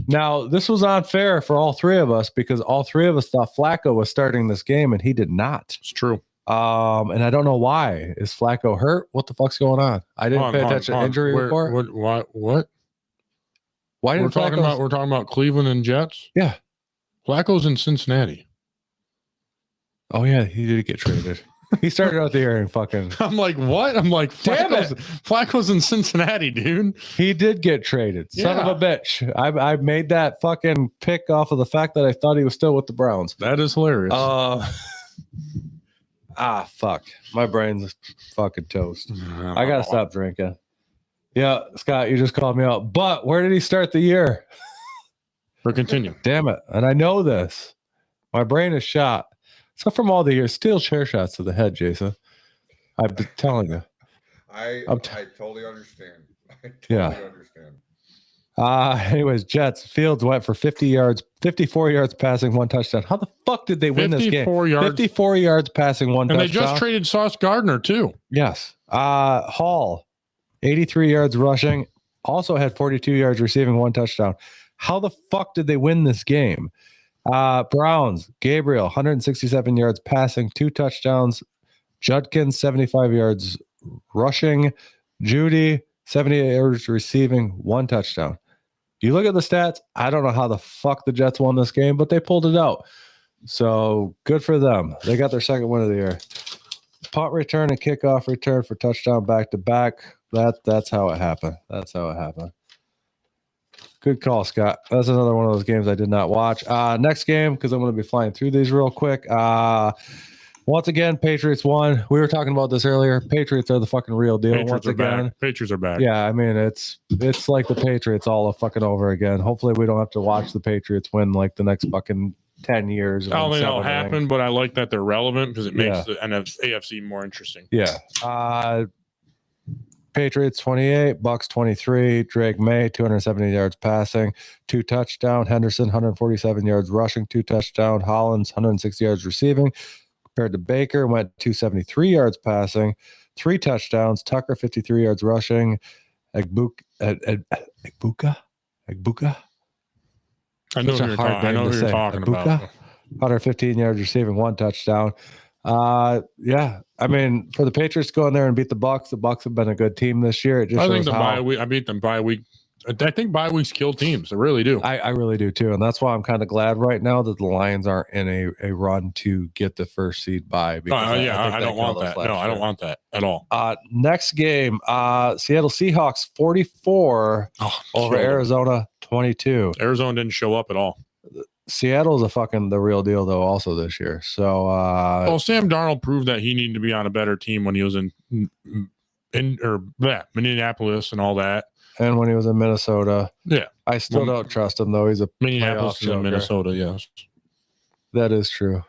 Now, this was unfair for all three of us because all three of us thought Flacco was starting this game and he did not. It's true. And I don't know why. Is Flacco hurt? What the fuck's going on? I didn't pay attention to injury report. What? Why didn't we're talking about Cleveland and Jets? Yeah. Flacco's in Cincinnati. Oh yeah, he did get traded. He started out the year and fucking. I'm like, what? I'm like, Flacco's in Cincinnati, dude. He did get traded. Son of a bitch. I made that fucking pick off of the fact that I thought he was still with the Browns. That is hilarious. Fuck. My brain's fucking toast. I gotta stop drinking. Yeah, Scott, you just called me out. But where did he start the year? Or continue. Damn it. And I know this. My brain is shot. So from all the years, steal chair shots to the head, Jason. I'm telling you. I totally understand. Understand. Anyways, Jets. Fields went for 54 yards passing, 1 touchdown. How the fuck did they win this game? 54 yards passing, 1 touchdown. And they just traded Sauce Gardner too. Yes. Hall, 83 yards rushing, also had 42 yards receiving, 1 touchdown. How the fuck did they win this game? Browns, Gabriel, 167 yards passing, 2 touchdowns. Judkins, 75 yards rushing. Judy, 78 yards receiving, 1 touchdown. You look at the stats, I don't know how the fuck the Jets won this game, but they pulled it out. So good for them. They got their second win of the year. Punt return and kickoff return for touchdown back-to-back. That's how it happened. That's how it happened. Good call, Scott. That's another one of those games I did not watch. Next game, because I'm going to be flying through these real quick. Once again, Patriots won. We were talking about this earlier. Patriots are the fucking real deal. Patriots are back. Yeah, I mean, it's like the Patriots all fucking over again. Hopefully we don't have to watch the Patriots win like the next fucking 10 years. I don't think that'll happen, but I like that they're relevant because it makes the AFC more interesting. Yeah. Patriots 28, Bucks 23, Drake May 270 yards passing, 2 touchdown. Henderson 147 yards rushing, 2 touchdown. Hollins 160 yards receiving. Compared to Baker, went 273 yards passing, 3 touchdowns. Tucker 53 yards rushing. Egbuka. I know who you're talking about. 115 yards receiving, 1 touchdown. Yeah, I mean, for the Patriots to go in there and beat the Bucks have been a good team this year. It just shows I beat them bye week. I think bye weeks kill teams. I really do. I really do too, and that's why I'm kind of glad right now that the Lions aren't in a run to get the first seed bye. I don't want that. No, I don't want that at all. Next game, Seattle Seahawks 44 over Arizona 22. Arizona didn't show up at all. Seattle's the real deal though, also this year. So, Sam Darnold proved that he needed to be on a better team when he was in Minneapolis and all that. And when he was in Minnesota. Yeah. I still don't trust him, though. He's a Minneapolis and Minnesota, yes. That is true.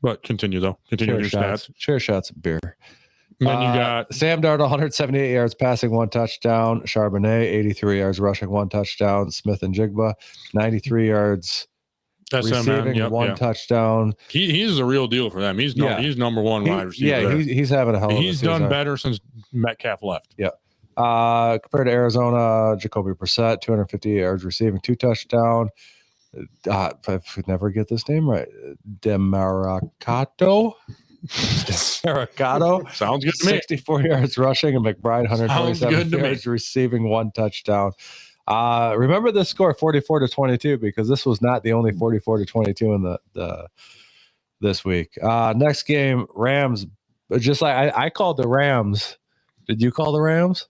But continue, though. Continue your stats. Share shots of beer. And then you got Sam Darnold, 178 yards passing, 1 touchdown. Charbonnet, 83 yards rushing, 1 touchdown. Smith and Jigba, 93 yards receiving, 1 touchdown. He's a real deal for them. He's number 1 wide receiver. Yeah, he's having a hell of a season. He's done better since Metcalf left. Yeah. Compared to Arizona, Jacoby Brissett, 250 yards receiving, 2 touchdown. I never get this name right. Demaricato. Sounds good to me. 64 yards rushing, and McBride 127 yards receiving, 1 touchdown. Remember this score 44-22 because this was not the only 44-22 in the this week. Next game, Rams. Just like I called the Rams. Did you call the Rams?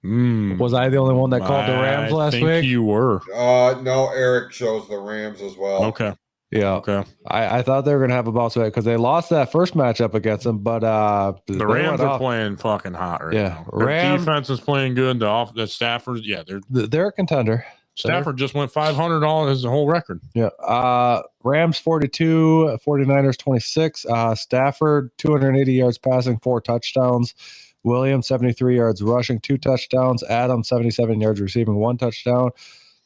Was I the only one that called the Rams last week? I think you were. No, Eric chose the Rams as well. Okay. Yeah. Okay. I thought they were going to have a bounce back because they lost that first matchup against them, but the Rams are playing fucking hot right now. Their defense is playing good. The Stafford, they're a contender. Stafford just went $500 as a whole record. Yeah. Rams 42, 49ers 26. Stafford 280 yards passing, 4 touchdowns. Williams 73 yards rushing, 2 touchdowns. Adams 77 yards receiving, 1 touchdown.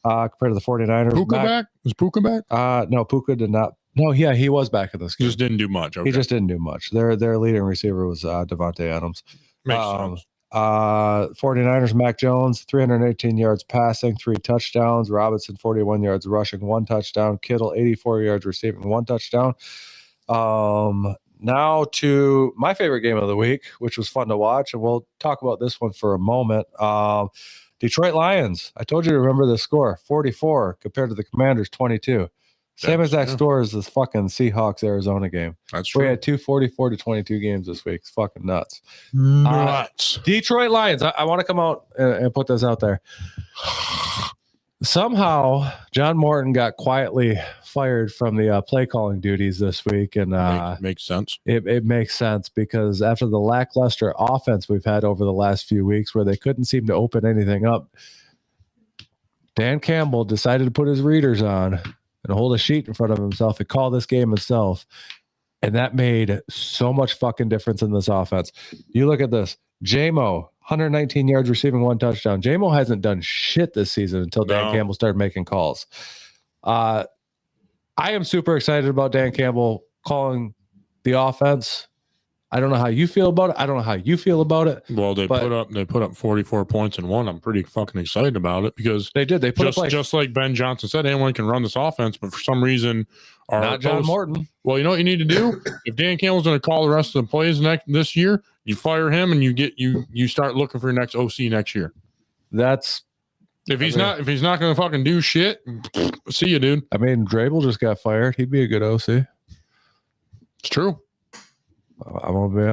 Compared to the 49ers. Puka back? Was Puka back? No, Puka did not. No, yeah, he was back in this game. He just didn't do much. Okay. He just didn't do much. Their leading receiver was Devontae Adams. Makes sense. 49ers, Mac Jones, 318 yards passing, 3 touchdowns. Robinson, 41 yards rushing, 1 touchdown. Kittle, 84 yards receiving, 1 touchdown. Now to my favorite game of the week, which was fun to watch, and we'll talk about this one for a moment. Detroit Lions. I told you to remember the score, 44 compared to the Commanders, 22. Same exact score as this fucking Seahawks-Arizona game. That's true. We had 2 44-22 games this week. It's fucking nuts. Nuts. Detroit Lions. I want to come out and put this out there. Somehow, John Morton got quietly fired from the play calling duties this week, and makes sense. It makes sense because after the lackluster offense we've had over the last few weeks, where they couldn't seem to open anything up, Dan Campbell decided to put his readers on and hold a sheet in front of himself and call this game himself. And that made so much fucking difference in this offense. You look at this. J-Mo, 119 yards receiving, 1 touchdown. J-Mo hasn't done shit this season until Dan Campbell started making calls. I am super excited about Dan Campbell calling the offense. I don't know how you feel about it. I don't know how you feel about it. Well, they put up 44 points and won. I'm pretty fucking excited about it because they did. They put up just like Ben Johnson said, anyone can run this offense, but for some reason, not John Morton. Well, you know what you need to do? If Dan Campbell's going to call the rest of the plays this year, you fire him and you start looking for your next OC next year. If he's not going to fucking do shit, see you, dude. I mean, Drabel just got fired. He'd be a good OC. It's true.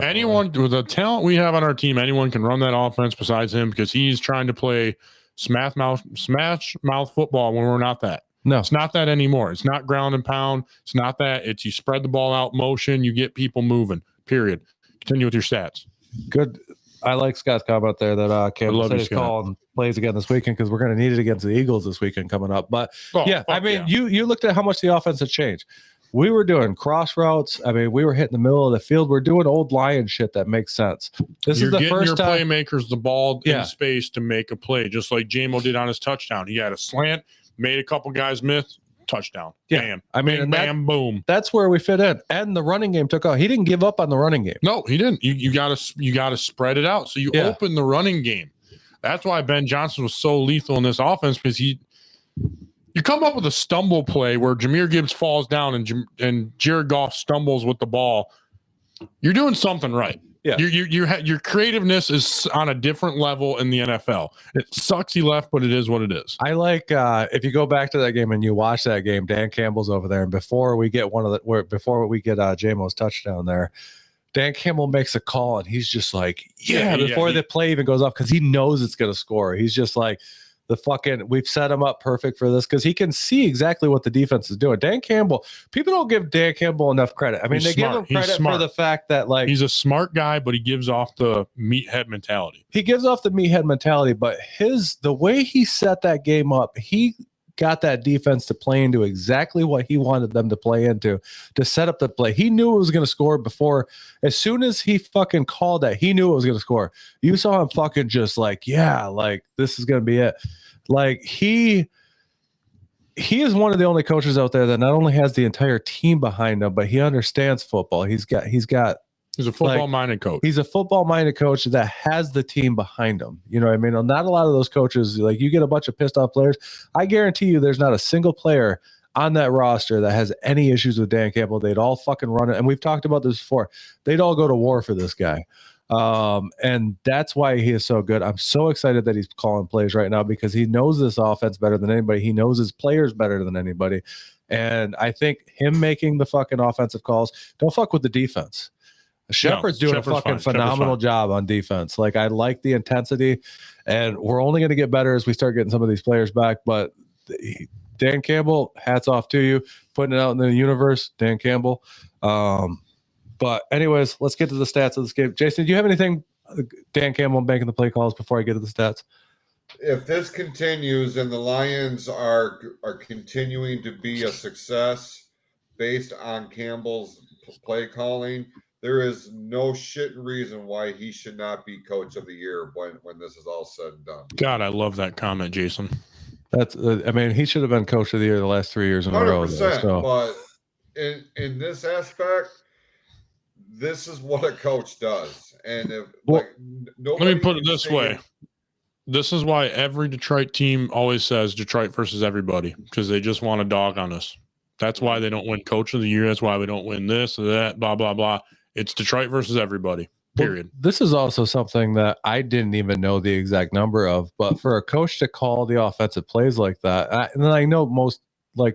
Anyone with the talent we have on our team, anyone can run that offense besides him because he's trying to play smash mouth football when we're not that. No, it's not that anymore. It's not ground and pound. It's not that. It's you spread the ball out, motion, you get people moving. Period. Continue with your stats. Good. I like Scott's comment there that Campbell said he's calling plays again this weekend because we're going to need it against the Eagles this weekend coming up. But you looked at how much the offense had changed. We were doing cross routes. I mean, we were hitting the middle of the field. We're doing old lion shit that makes sense. This is the first time your playmakers the ball in space to make a play, just like J-Mo did on his touchdown. He had a slant, made a couple guys miss, touchdown. Yeah. Bam. I mean, bam, boom. That's where we fit in. And the running game took off. He didn't give up on the running game. No, he didn't. You gotta spread it out. So you open the running game. That's why Ben Johnson was so lethal in this offense because you come up with a stumble play where Jahmyr Gibbs falls down and Jared Goff stumbles with the ball. You're doing something right. Yeah. Your creativeness is on a different level in the NFL. It sucks he left, but it is what it is. I like if you go back to that game and you watch that game, Dan Campbell's over there, and before we get J-Mo's touchdown there, Dan Campbell makes a call and he's just like, before the play even goes off because he knows it's going to score. He's just like, we've set him up perfect for this because he can see exactly what the defense is doing. Dan Campbell, people don't give Dan Campbell enough credit. I mean, they give him credit for the fact that he's a smart guy, but he gives off the meathead mentality. He gives off the meathead mentality, but the way he set that game up, he got that defense to play into exactly what he wanted them to play into to set up the play. He knew it was going to score before. As soon as he fucking called that, he knew it was going to score. You saw him fucking just this is going to be it. He is one of the only coaches out there that not only has the entire team behind him, but he understands football. He's a football-minded coach. He's a football-minded coach that has the team behind him. You know what I mean? Not a lot of those coaches, you get a bunch of pissed-off players. I guarantee you there's not a single player on that roster that has any issues with Dan Campbell. They'd all fucking run it. And we've talked about this before. They'd all go to war for this guy. And that's why he is so good. I'm so excited that he's calling plays right now because he knows this offense better than anybody. He knows his players better than anybody. And I think him making the fucking offensive calls, don't fuck with the defense. Shepard's doing a fucking phenomenal job on defense. I like the intensity, and we're only going to get better as we start getting some of these players back. But Dan Campbell, hats off to you, putting it out in the universe, Dan Campbell. But anyways, let's get to the stats of this game. Jason, do you have anything, Dan Campbell making the play calls before I get to the stats? If this continues and the Lions are continuing to be a success based on Campbell's play calling, there is no shit reason why he should not be coach of the year when this is all said and done. God, I love that comment, Jason. That's he should have been coach of the year the last 3 years in a row. 100%. But in this aspect, this is what a coach does. And let me put it this way. This is why every Detroit team always says Detroit versus everybody, because they just want a dog on us. That's why they don't win coach of the year. That's why we don't win this or that, blah, blah, blah. It's Detroit versus everybody, period. Well, this is also something that I didn't even know the exact number of, but for a coach to call the offensive plays like that, and I know most,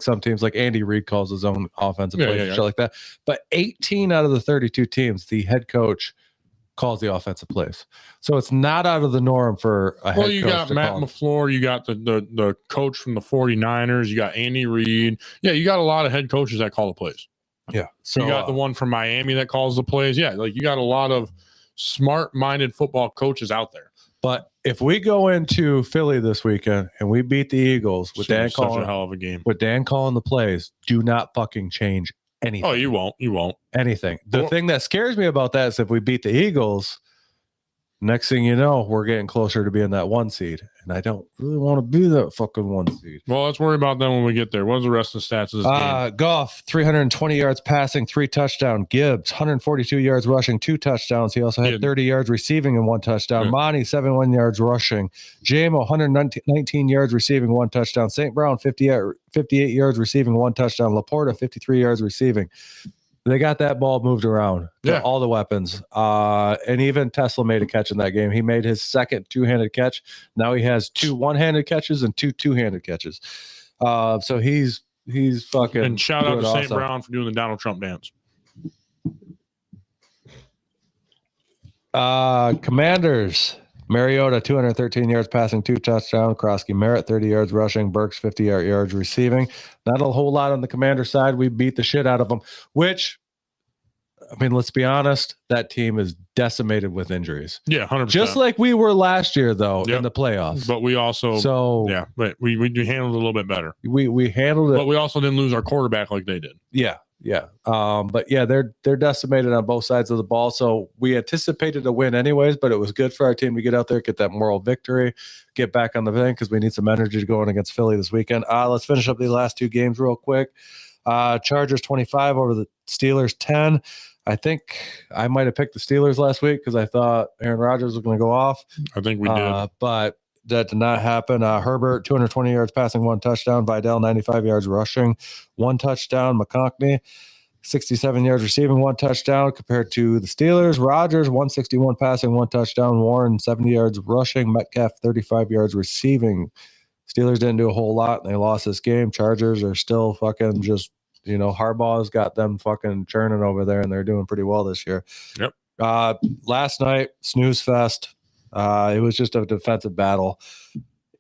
some teams, like Andy Reid calls his own offensive plays and shit like that, but 18 out of the 32 teams, the head coach calls the offensive plays. So it's not out of the norm for a head coach. Well, you got Matt LaFleur, you got the coach from the 49ers, you got Andy Reid. Yeah, you got a lot of head coaches that call the plays. Yeah. So you got the one from Miami that calls the plays. Yeah, you got a lot of smart-minded football coaches out there. But if we go into Philly this weekend and we beat the Eagles with Dan calling a hell of a game, with Dan calling the plays, do not fucking change anything. Oh, you won't. You won't. Anything. The Well- thing that scares me about that is if we beat the Eagles, next thing you know, we're getting closer to being that 1 seed. And I don't really want to be that fucking 1 seed. Well, let's worry about that when we get there. What's the rest of the stats of this game? Goff, 320 yards passing, 3 touchdowns. Gibbs, 142 yards rushing, 2 touchdowns. He also had Yeah. 30 yards receiving and 1 touchdown. Yeah. Monty, 71 yards rushing. Jamo, 119 yards receiving, 1 touchdown. St. Brown, 58 yards receiving, 1 touchdown. Laporta, 53 yards receiving. They got that ball moved around to Yeah. all the weapons. And even Tesla made a catch in that game. He made his second 2-handed catch. Now he has 2 1-handed catches and 2 2-handed catches. So he's fucking. And shout out doing to St. awesome. Brown for doing the Donald Trump dance. Commanders. Mariota, 213 yards passing, 2 touchdowns. Krosky Merritt, 30 yards rushing. Burks, 50 yards receiving. Not a whole lot on the Commander side. We beat the shit out of them, which, I mean, let's be honest, that team is decimated with injuries. Yeah, 100%. Just like we were last year, though, Yep. in the playoffs. But we also, So yeah, but we handled it a little bit better. we handled it. But we also didn't lose our quarterback like they did. Yeah. But yeah, they're decimated on both sides of the ball. So we anticipated a win anyways, but it was good for our team to get out there, get that moral victory, get back on the thing because we need some energy to go in against Philly this weekend. Let's finish up the last 2 games real quick. Chargers 25 over the Steelers 10. I think I might have picked the Steelers last week because I thought Aaron Rodgers was going to go off. I think we did. But that did not happen. Herbert, 220 yards passing, 1 touchdown. Vidal, 95 yards rushing, 1 touchdown. McConkey, 67 yards receiving, 1 touchdown compared to the Steelers. Rodgers, 161 passing, 1 touchdown. Warren, 70 yards rushing. Metcalf, 35 yards receiving. Steelers didn't do a whole lot, and they lost this game. Chargers are still fucking just, Harbaugh's got them fucking churning over there, and they're doing pretty well this year. Yep. Last night, snooze fest. It was just a defensive battle.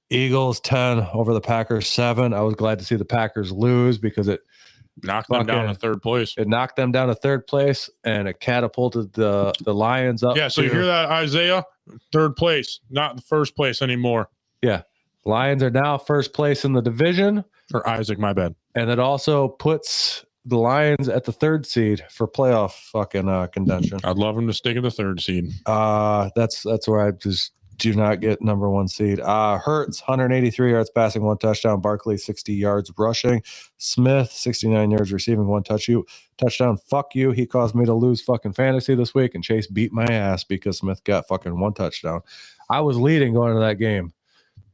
Eagles 10 over the Packers 7. I was glad to see the Packers lose because it Knocked them down to third place. It knocked them down to third place, and it catapulted the Lions up. Yeah, so you hear that, Isaiah? Third place, not the first place anymore. Yeah. Lions are now first place in the division. Or Isaac, my bad. And it also puts the Lions at the 3rd seed for playoff fucking contention. I'd love them to stick in the 3rd seed. That's where I just do not get number 1 seed. Hurts, 183 yards passing, 1 touchdown. Barkley, 60 yards rushing. Smith, 69 yards receiving, 1 touchdown. Fuck you. He caused me to lose fucking fantasy this week, and Chase beat my ass because Smith got fucking 1 touchdown. I was leading going into that game.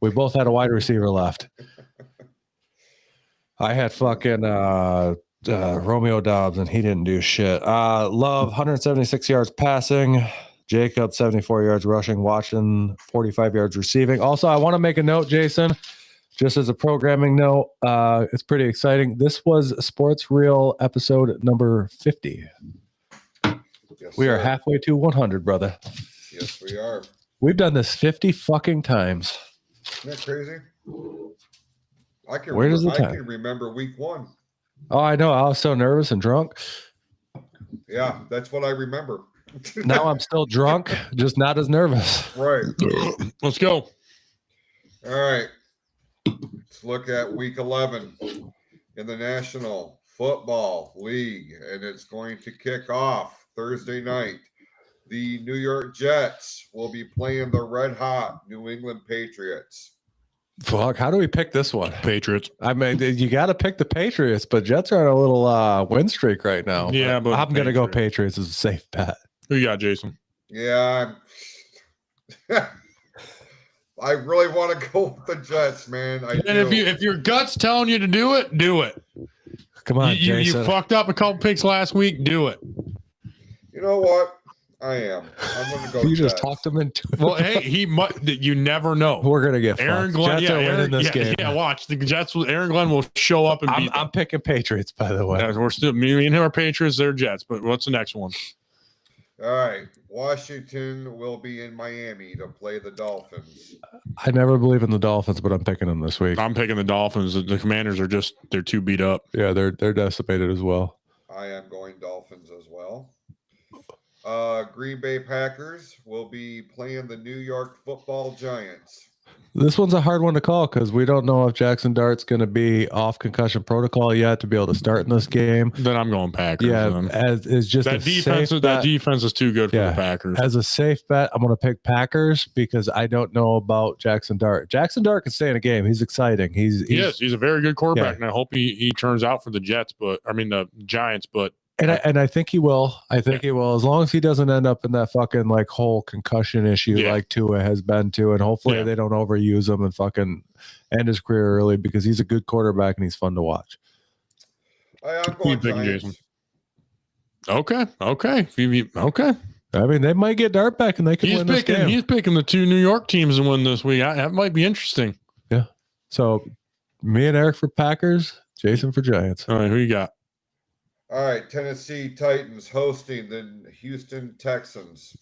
We both had a wide receiver left. I had fucking Romeo Dobbs, and he didn't do shit. Love, 176 yards passing. Jacob, 74 yards rushing. Watson, 45 yards receiving. Also, I want to make a note, Jason, just as a programming note. It's pretty exciting. This was Sports Reel episode number 50. Yes, We are sir. halfway to 100, brother. Yes, we are. We've done this 50 fucking times. Isn't that crazy? I can. Where does the I time? can remember week 1. Oh, I know. I was so nervous and drunk. Yeah, that's what I remember. Now I'm still drunk, just not as nervous. Right. Let's go. All right. Let's look at week 11 in the National Football League, and it's going to kick off Thursday night. The New York Jets will be playing the red hot New England Patriots. Fuck, how do we pick this one? Patriots. I mean, you got to pick the Patriots, but Jets are on a little win streak right now. Yeah, but I'm going to go Patriots as a safe bet. Who you got, Jason? Yeah, I really want to go with the Jets, man. I And do. if your gut's telling you to do it, do it. Come on, You Jason. fucked up a couple picks last week. Do it. You know what? I am. I'm going to go. You just Jets. talked him into it. Well, hey, he might. You never know. We're going to get Aaron fucked. Glenn, Jets are winning this game. Yeah, watch the Jets. Aaron Glenn will show up and beat I'm picking Patriots, by the way. them. We're still me and him are Patriots. They're Jets. But what's the next one? All right. Washington will be in Miami to play the Dolphins. I never believe in the Dolphins, but I'm picking them this week. I'm picking the Dolphins. The Commanders are they're too beat up. Yeah, they're decimated as well. I am going Dolphins as well. Green Bay Packers will be playing the New York Football Giants. This one's a hard one to call because we don't know if Jackson Dart's going to be off concussion protocol yet to be able to start in this game. Then I'm going Packers. Yeah, as is just that defense. That defense is too good for the Packers. As a safe bet, I'm going to pick Packers because I don't know about Jackson Dart. Jackson Dart can stay in a game. He's exciting. He's a very good quarterback, and I hope he turns out for the the Giants. But and I think he will. I think he will, as long as he doesn't end up in that fucking like whole concussion issue like Tua has been to, and hopefully they don't overuse him and fucking end his career early because he's a good quarterback and he's fun to watch. I'm going Giants. Okay. Okay. I mean, they might get Dart back and they can win this game. He's picking the two New York teams to win this week. That might be interesting. Yeah. So me and Eric for Packers, Jason for Giants. All right, who you got? All right, Tennessee Titans hosting the Houston Texans.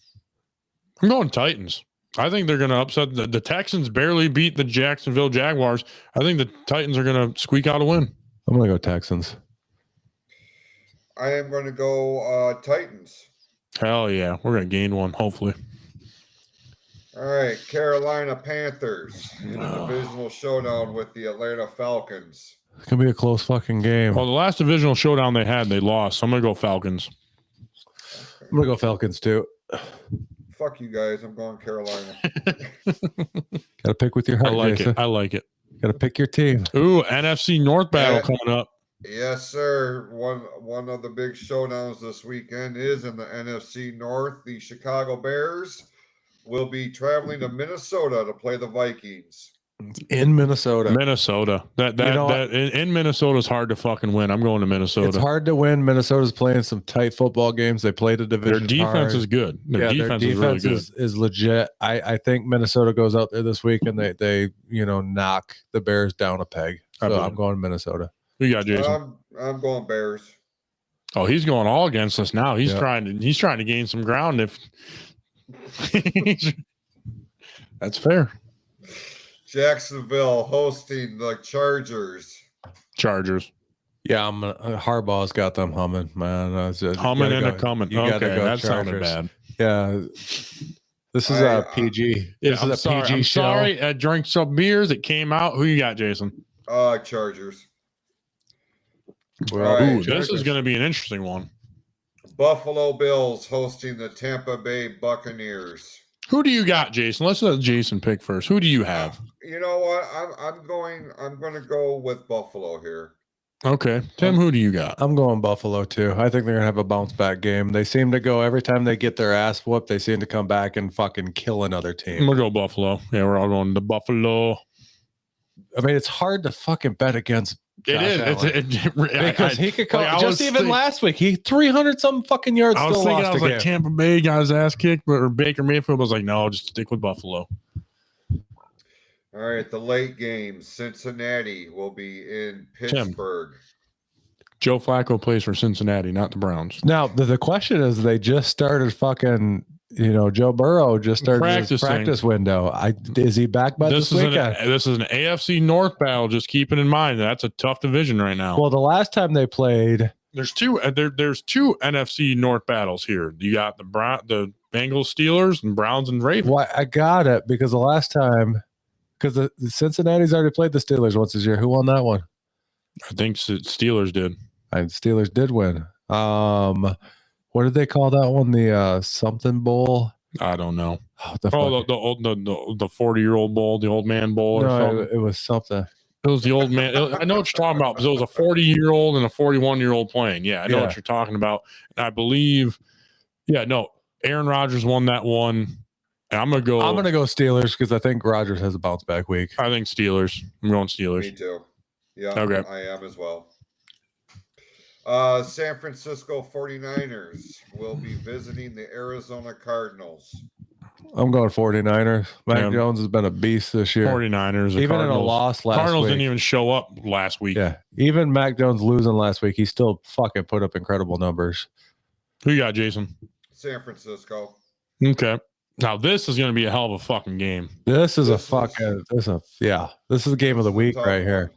I'm going Titans. I think they're going to upset the Texans. Barely beat the Jacksonville Jaguars. I think the Titans are going to squeak out a win. I'm going to go Texans. I am going to go Titans. Hell yeah, we're going to gain one, hopefully. All right, Carolina Panthers in a divisional showdown with the Atlanta Falcons. It's going to be a close fucking game. Well, the last divisional showdown they had, they lost. So I'm going to go Falcons. Okay. I'm going to go Falcons too. Fuck you guys. I'm going Carolina. Got to pick with your heart, Jason. I like it. Got to pick your team. Ooh, NFC North battle coming up. Yes, sir. One of the big showdowns this weekend is in the NFC North. The Chicago Bears will be traveling to Minnesota to play the Vikings. In Minnesota. In Minnesota is hard to fucking win. I'm going to Minnesota. It's hard to win. Minnesota's playing some tight football games. They played a division. Their defense is good. Their defense is really good. Is legit. I think Minnesota goes out there this week and they knock the Bears down a peg. So I'm going Minnesota. Who you got, Jason? I'm going Bears. Oh, he's going all against us now. He's trying to gain some ground. If that's fair. Jacksonville hosting the Chargers. Yeah, Harbaugh's got them humming, man. Humming and a coming. Okay, that sounded bad. Yeah, this is a PG. This is a PG show. Sorry, I drank some beers. It came out. Who you got, Jason? Chargers. Right. This is going to be an interesting one. Buffalo Bills hosting the Tampa Bay Buccaneers. Who do you got, Jason? Let's let Jason pick first. Who do you have? You know what? I'm going to go with Buffalo here. Okay. Tim, who do you got? I'm going Buffalo too. I think they're going to have a bounce back game. They seem to go every time they get their ass whooped, they seem to come back and fucking kill another team. We'll go Buffalo. Yeah, we're all going to Buffalo. I mean, it's hard to fucking bet against Josh Allen. Because he could come. Last week, he 300-something fucking yards. I was like, Tampa Bay got his ass kicked, or Baker Mayfield was like, no, just stick with Buffalo. All right, the late game, Cincinnati will be in Pittsburgh. Joe Flacco plays for Cincinnati, not the Browns. Now, the question is, they just started fucking. Joe Burrow just started his practice window. Is he back by this weekend? This is an AFC North battle. Just keep it in mind. That's a tough division right now. Well, the last time they played, there's two NFC North battles here. You got the Bengals, Steelers, and Browns and Ravens. Well, I got it because the last time, because the Cincinnati's already played the Steelers once this year. Who won that one? I think Steelers did. And Steelers did win. What did they call that one? The something bowl? I don't know. The 40-year-old bowl, the old man bowl, or something. It was something. It was the old man. I know what you're talking about because it was a 40-year-old and a 41-year-old playing. Yeah, I know what you're talking about. And I believe, Aaron Rodgers won that one. And I'm gonna go Steelers because I think Rodgers has a bounce back week. I think Steelers. I'm going Steelers. Me too. Yeah, okay. I am as well. San Francisco 49ers will be visiting the Arizona Cardinals. I'm going 49ers. Mac Jones has been a beast this year. 49ers. Even Cardinals. In a loss last Cardinals week. Didn't even show up last week. Yeah. Even Mac Jones losing last week, he still fucking put up incredible numbers. Who you got, Jason? San Francisco. Okay. Now this is going to be a hell of a fucking game. This is a game of the week right here.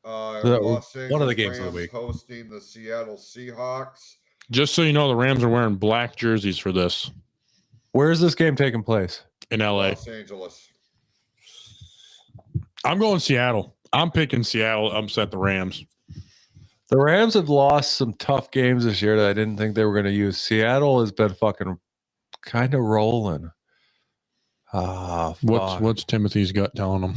One of the games of the week. Hosting the Seattle Seahawks. Just so you know, the Rams are wearing black jerseys for this. Where is this game taking place? In LA. Los Angeles. I'm going Seattle. I'm picking Seattle to upset the Rams. The Rams have lost some tough games this year that I didn't think they were going to use. Seattle has been fucking kind of rolling. What's Timothy's gut telling him?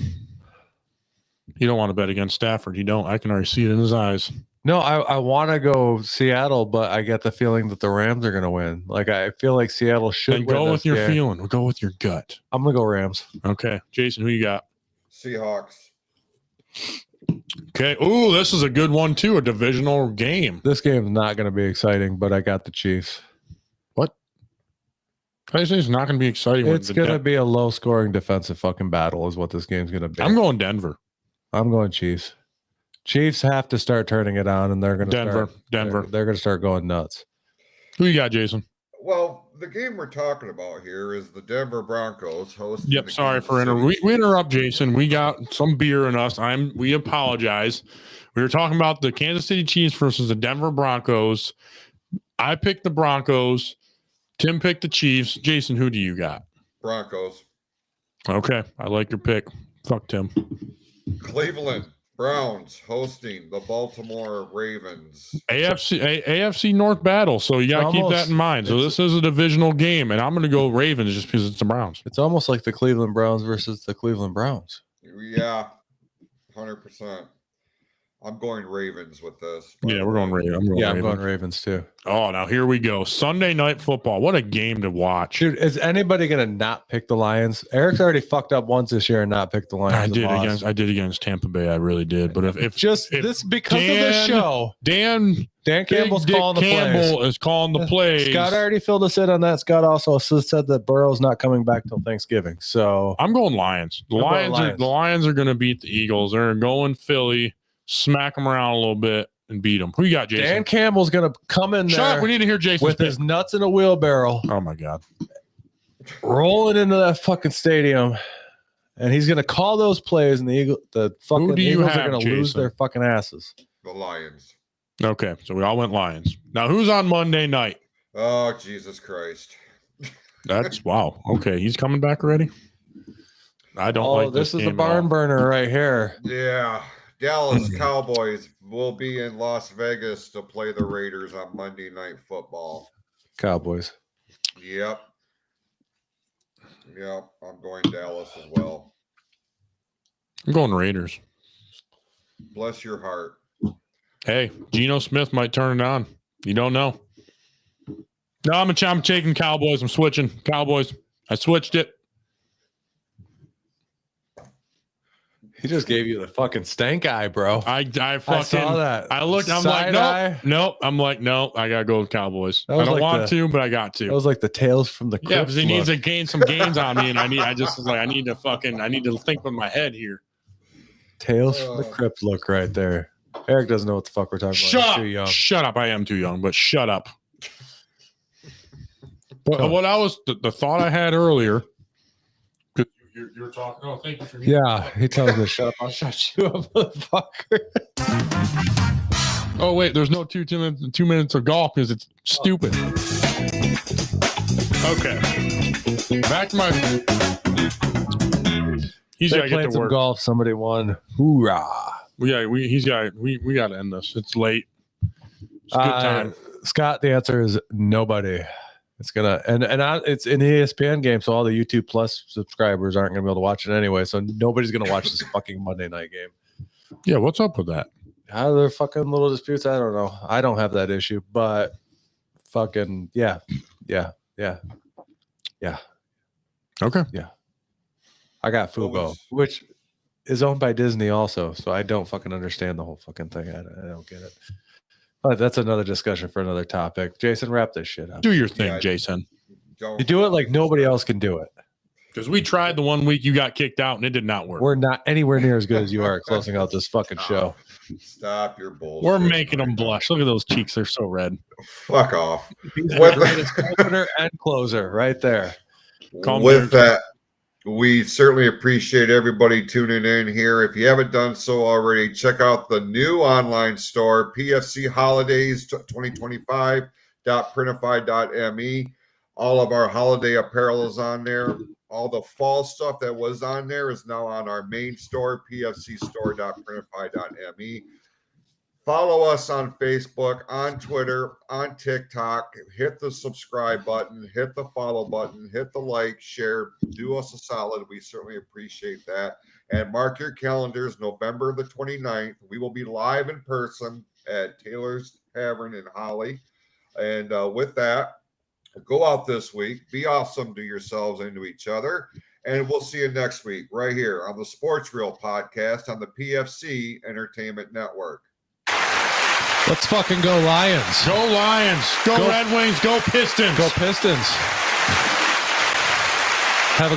You don't want to bet against Stafford. You don't. I can already see it in his eyes. No, I want to go Seattle, but I get the feeling that the Rams are going to win. Like, I feel like Seattle should Then win go this with your game. feeling. We'll go with your gut. I'm going to go Rams. Okay. Jason, who you got? Seahawks. Okay. Ooh, this is a good one, too. A divisional game. This game's not going to be exciting, but I got the Chiefs. What? I say it's not going to be exciting. It's going to be a low-scoring defensive fucking battle is what this game's going to be. I'm going Denver. I'm going Chiefs. Chiefs have to start turning it on, and they're going to Denver. They're going to start going nuts. Who you got, Jason? Well, the game we're talking about here is the Denver Broncos hosting. Yep. Sorry for we interrupt, Jason. We got some beer in us. We apologize. We were talking about the Kansas City Chiefs versus the Denver Broncos. I picked the Broncos. Tim picked the Chiefs. Jason, who do you got? Broncos. Okay, I like your pick. Fuck Tim. Cleveland Browns hosting the Baltimore Ravens. AFC North battle. So you got to keep that in mind. So this is a divisional game, and I'm going to go Ravens just because it's the Browns. It's almost like the Cleveland Browns versus the Cleveland Browns. Yeah, 100%. I'm going Ravens with this. Yeah, we're going Ravens. I'm going Ravens too. Oh, now here we go. Sunday Night Football. What a game to watch. Dude, is anybody going to not pick the Lions? Eric's already fucked up once this year and not picked the Lions. I did against Tampa Bay. I really did. But if this because of the show, Dan Campbell's calling the plays. Is calling the plays. Scott already filled us in on that. Scott also said that Burrow's not coming back till Thanksgiving. So I'm going Lions. The Lions are going to beat the Eagles. They're going Philly, smack them around a little bit, and beat them. Who you got, Jason? Dan Campbell's going to come in there. We need to hear Jason with his nuts in a wheelbarrow. Oh my God! Rolling into that fucking stadium, and he's going to call those plays, and the Eagles are going to lose their fucking asses. The Lions. Okay, so we all went Lions. Now, who's on Monday night? Oh, Jesus Christ! That's wow. Okay, he's coming back already. I don't like this. This is a barn burner right here. Yeah. Dallas Cowboys will be in Las Vegas to play the Raiders on Monday Night Football. Cowboys. Yep. I'm going Dallas as well. I'm going Raiders. Bless your heart. Hey, Geno Smith might turn it on. You don't know. No, I'm taking Cowboys. I'm switching Cowboys. I switched it. He just gave you the fucking stank eye, bro. I saw that. I looked. I'm like, nope. I'm like, no. I gotta go with Cowboys. I don't want to, but I got to. That was like the Tales from the Crypt. Yeah, because he needs to gain some gains on me, and I need to think with my head here. Tales from the Crypt look right there. Eric doesn't know what the fuck we're talking about. He's too young. Shut up. I am too young, but shut up. But what I was the thought I had earlier. You're talking. Oh, thank you for. Yeah, he tells me to shut up. I'll shut you up, motherfucker. Oh wait, there's no 2 minutes of golf because it's stupid. Okay, back to my. He's got to get to work. Golf. Somebody won. Hoorah! We got to end this. It's late. It's a good time. Scott, the answer is nobody. It's gonna it's an ESPN game, so all the YouTube Plus subscribers aren't gonna be able to watch it anyway. So nobody's gonna watch this fucking Monday night game. Yeah, what's up with that? How are there fucking little disputes? I don't know. I don't have that issue, but fucking yeah. Okay. Yeah. I got Fubo, which is owned by Disney also, so I don't fucking understand the whole fucking thing. I don't get it. But that's another discussion for another topic. Jason, wrap this shit up. Do your thing, Jason. You do it like nobody else can do it. Because we tried the one week you got kicked out and it did not work. We're not anywhere near as good as you are at closing out this fucking show. Stop your bullshit. We're making them blush. Look at those cheeks. They're so red. Fuck off. He's the greatest opener and closer right there. With that, we certainly appreciate everybody tuning in here. If you haven't done so already, check out the new online store, PFC Holidays 2025.printify.me. All of our holiday apparel is on there. All the fall stuff that was on there is now on our main store, pfcstore.printify.me. Follow us on Facebook, on Twitter, on TikTok. Hit the subscribe button, hit the follow button, hit the like, share. Do us a solid. We certainly appreciate that. And mark your calendars, November the 29th. We will be live in person at Taylor's Tavern in Holly. And with that, go out this week. Be awesome to yourselves and to each other. And we'll see you next week right here on the Sports Reel podcast on the PFC Entertainment Network. Let's fucking go Lions. Go Lions. Go Red Wings. Go Pistons. Go Pistons.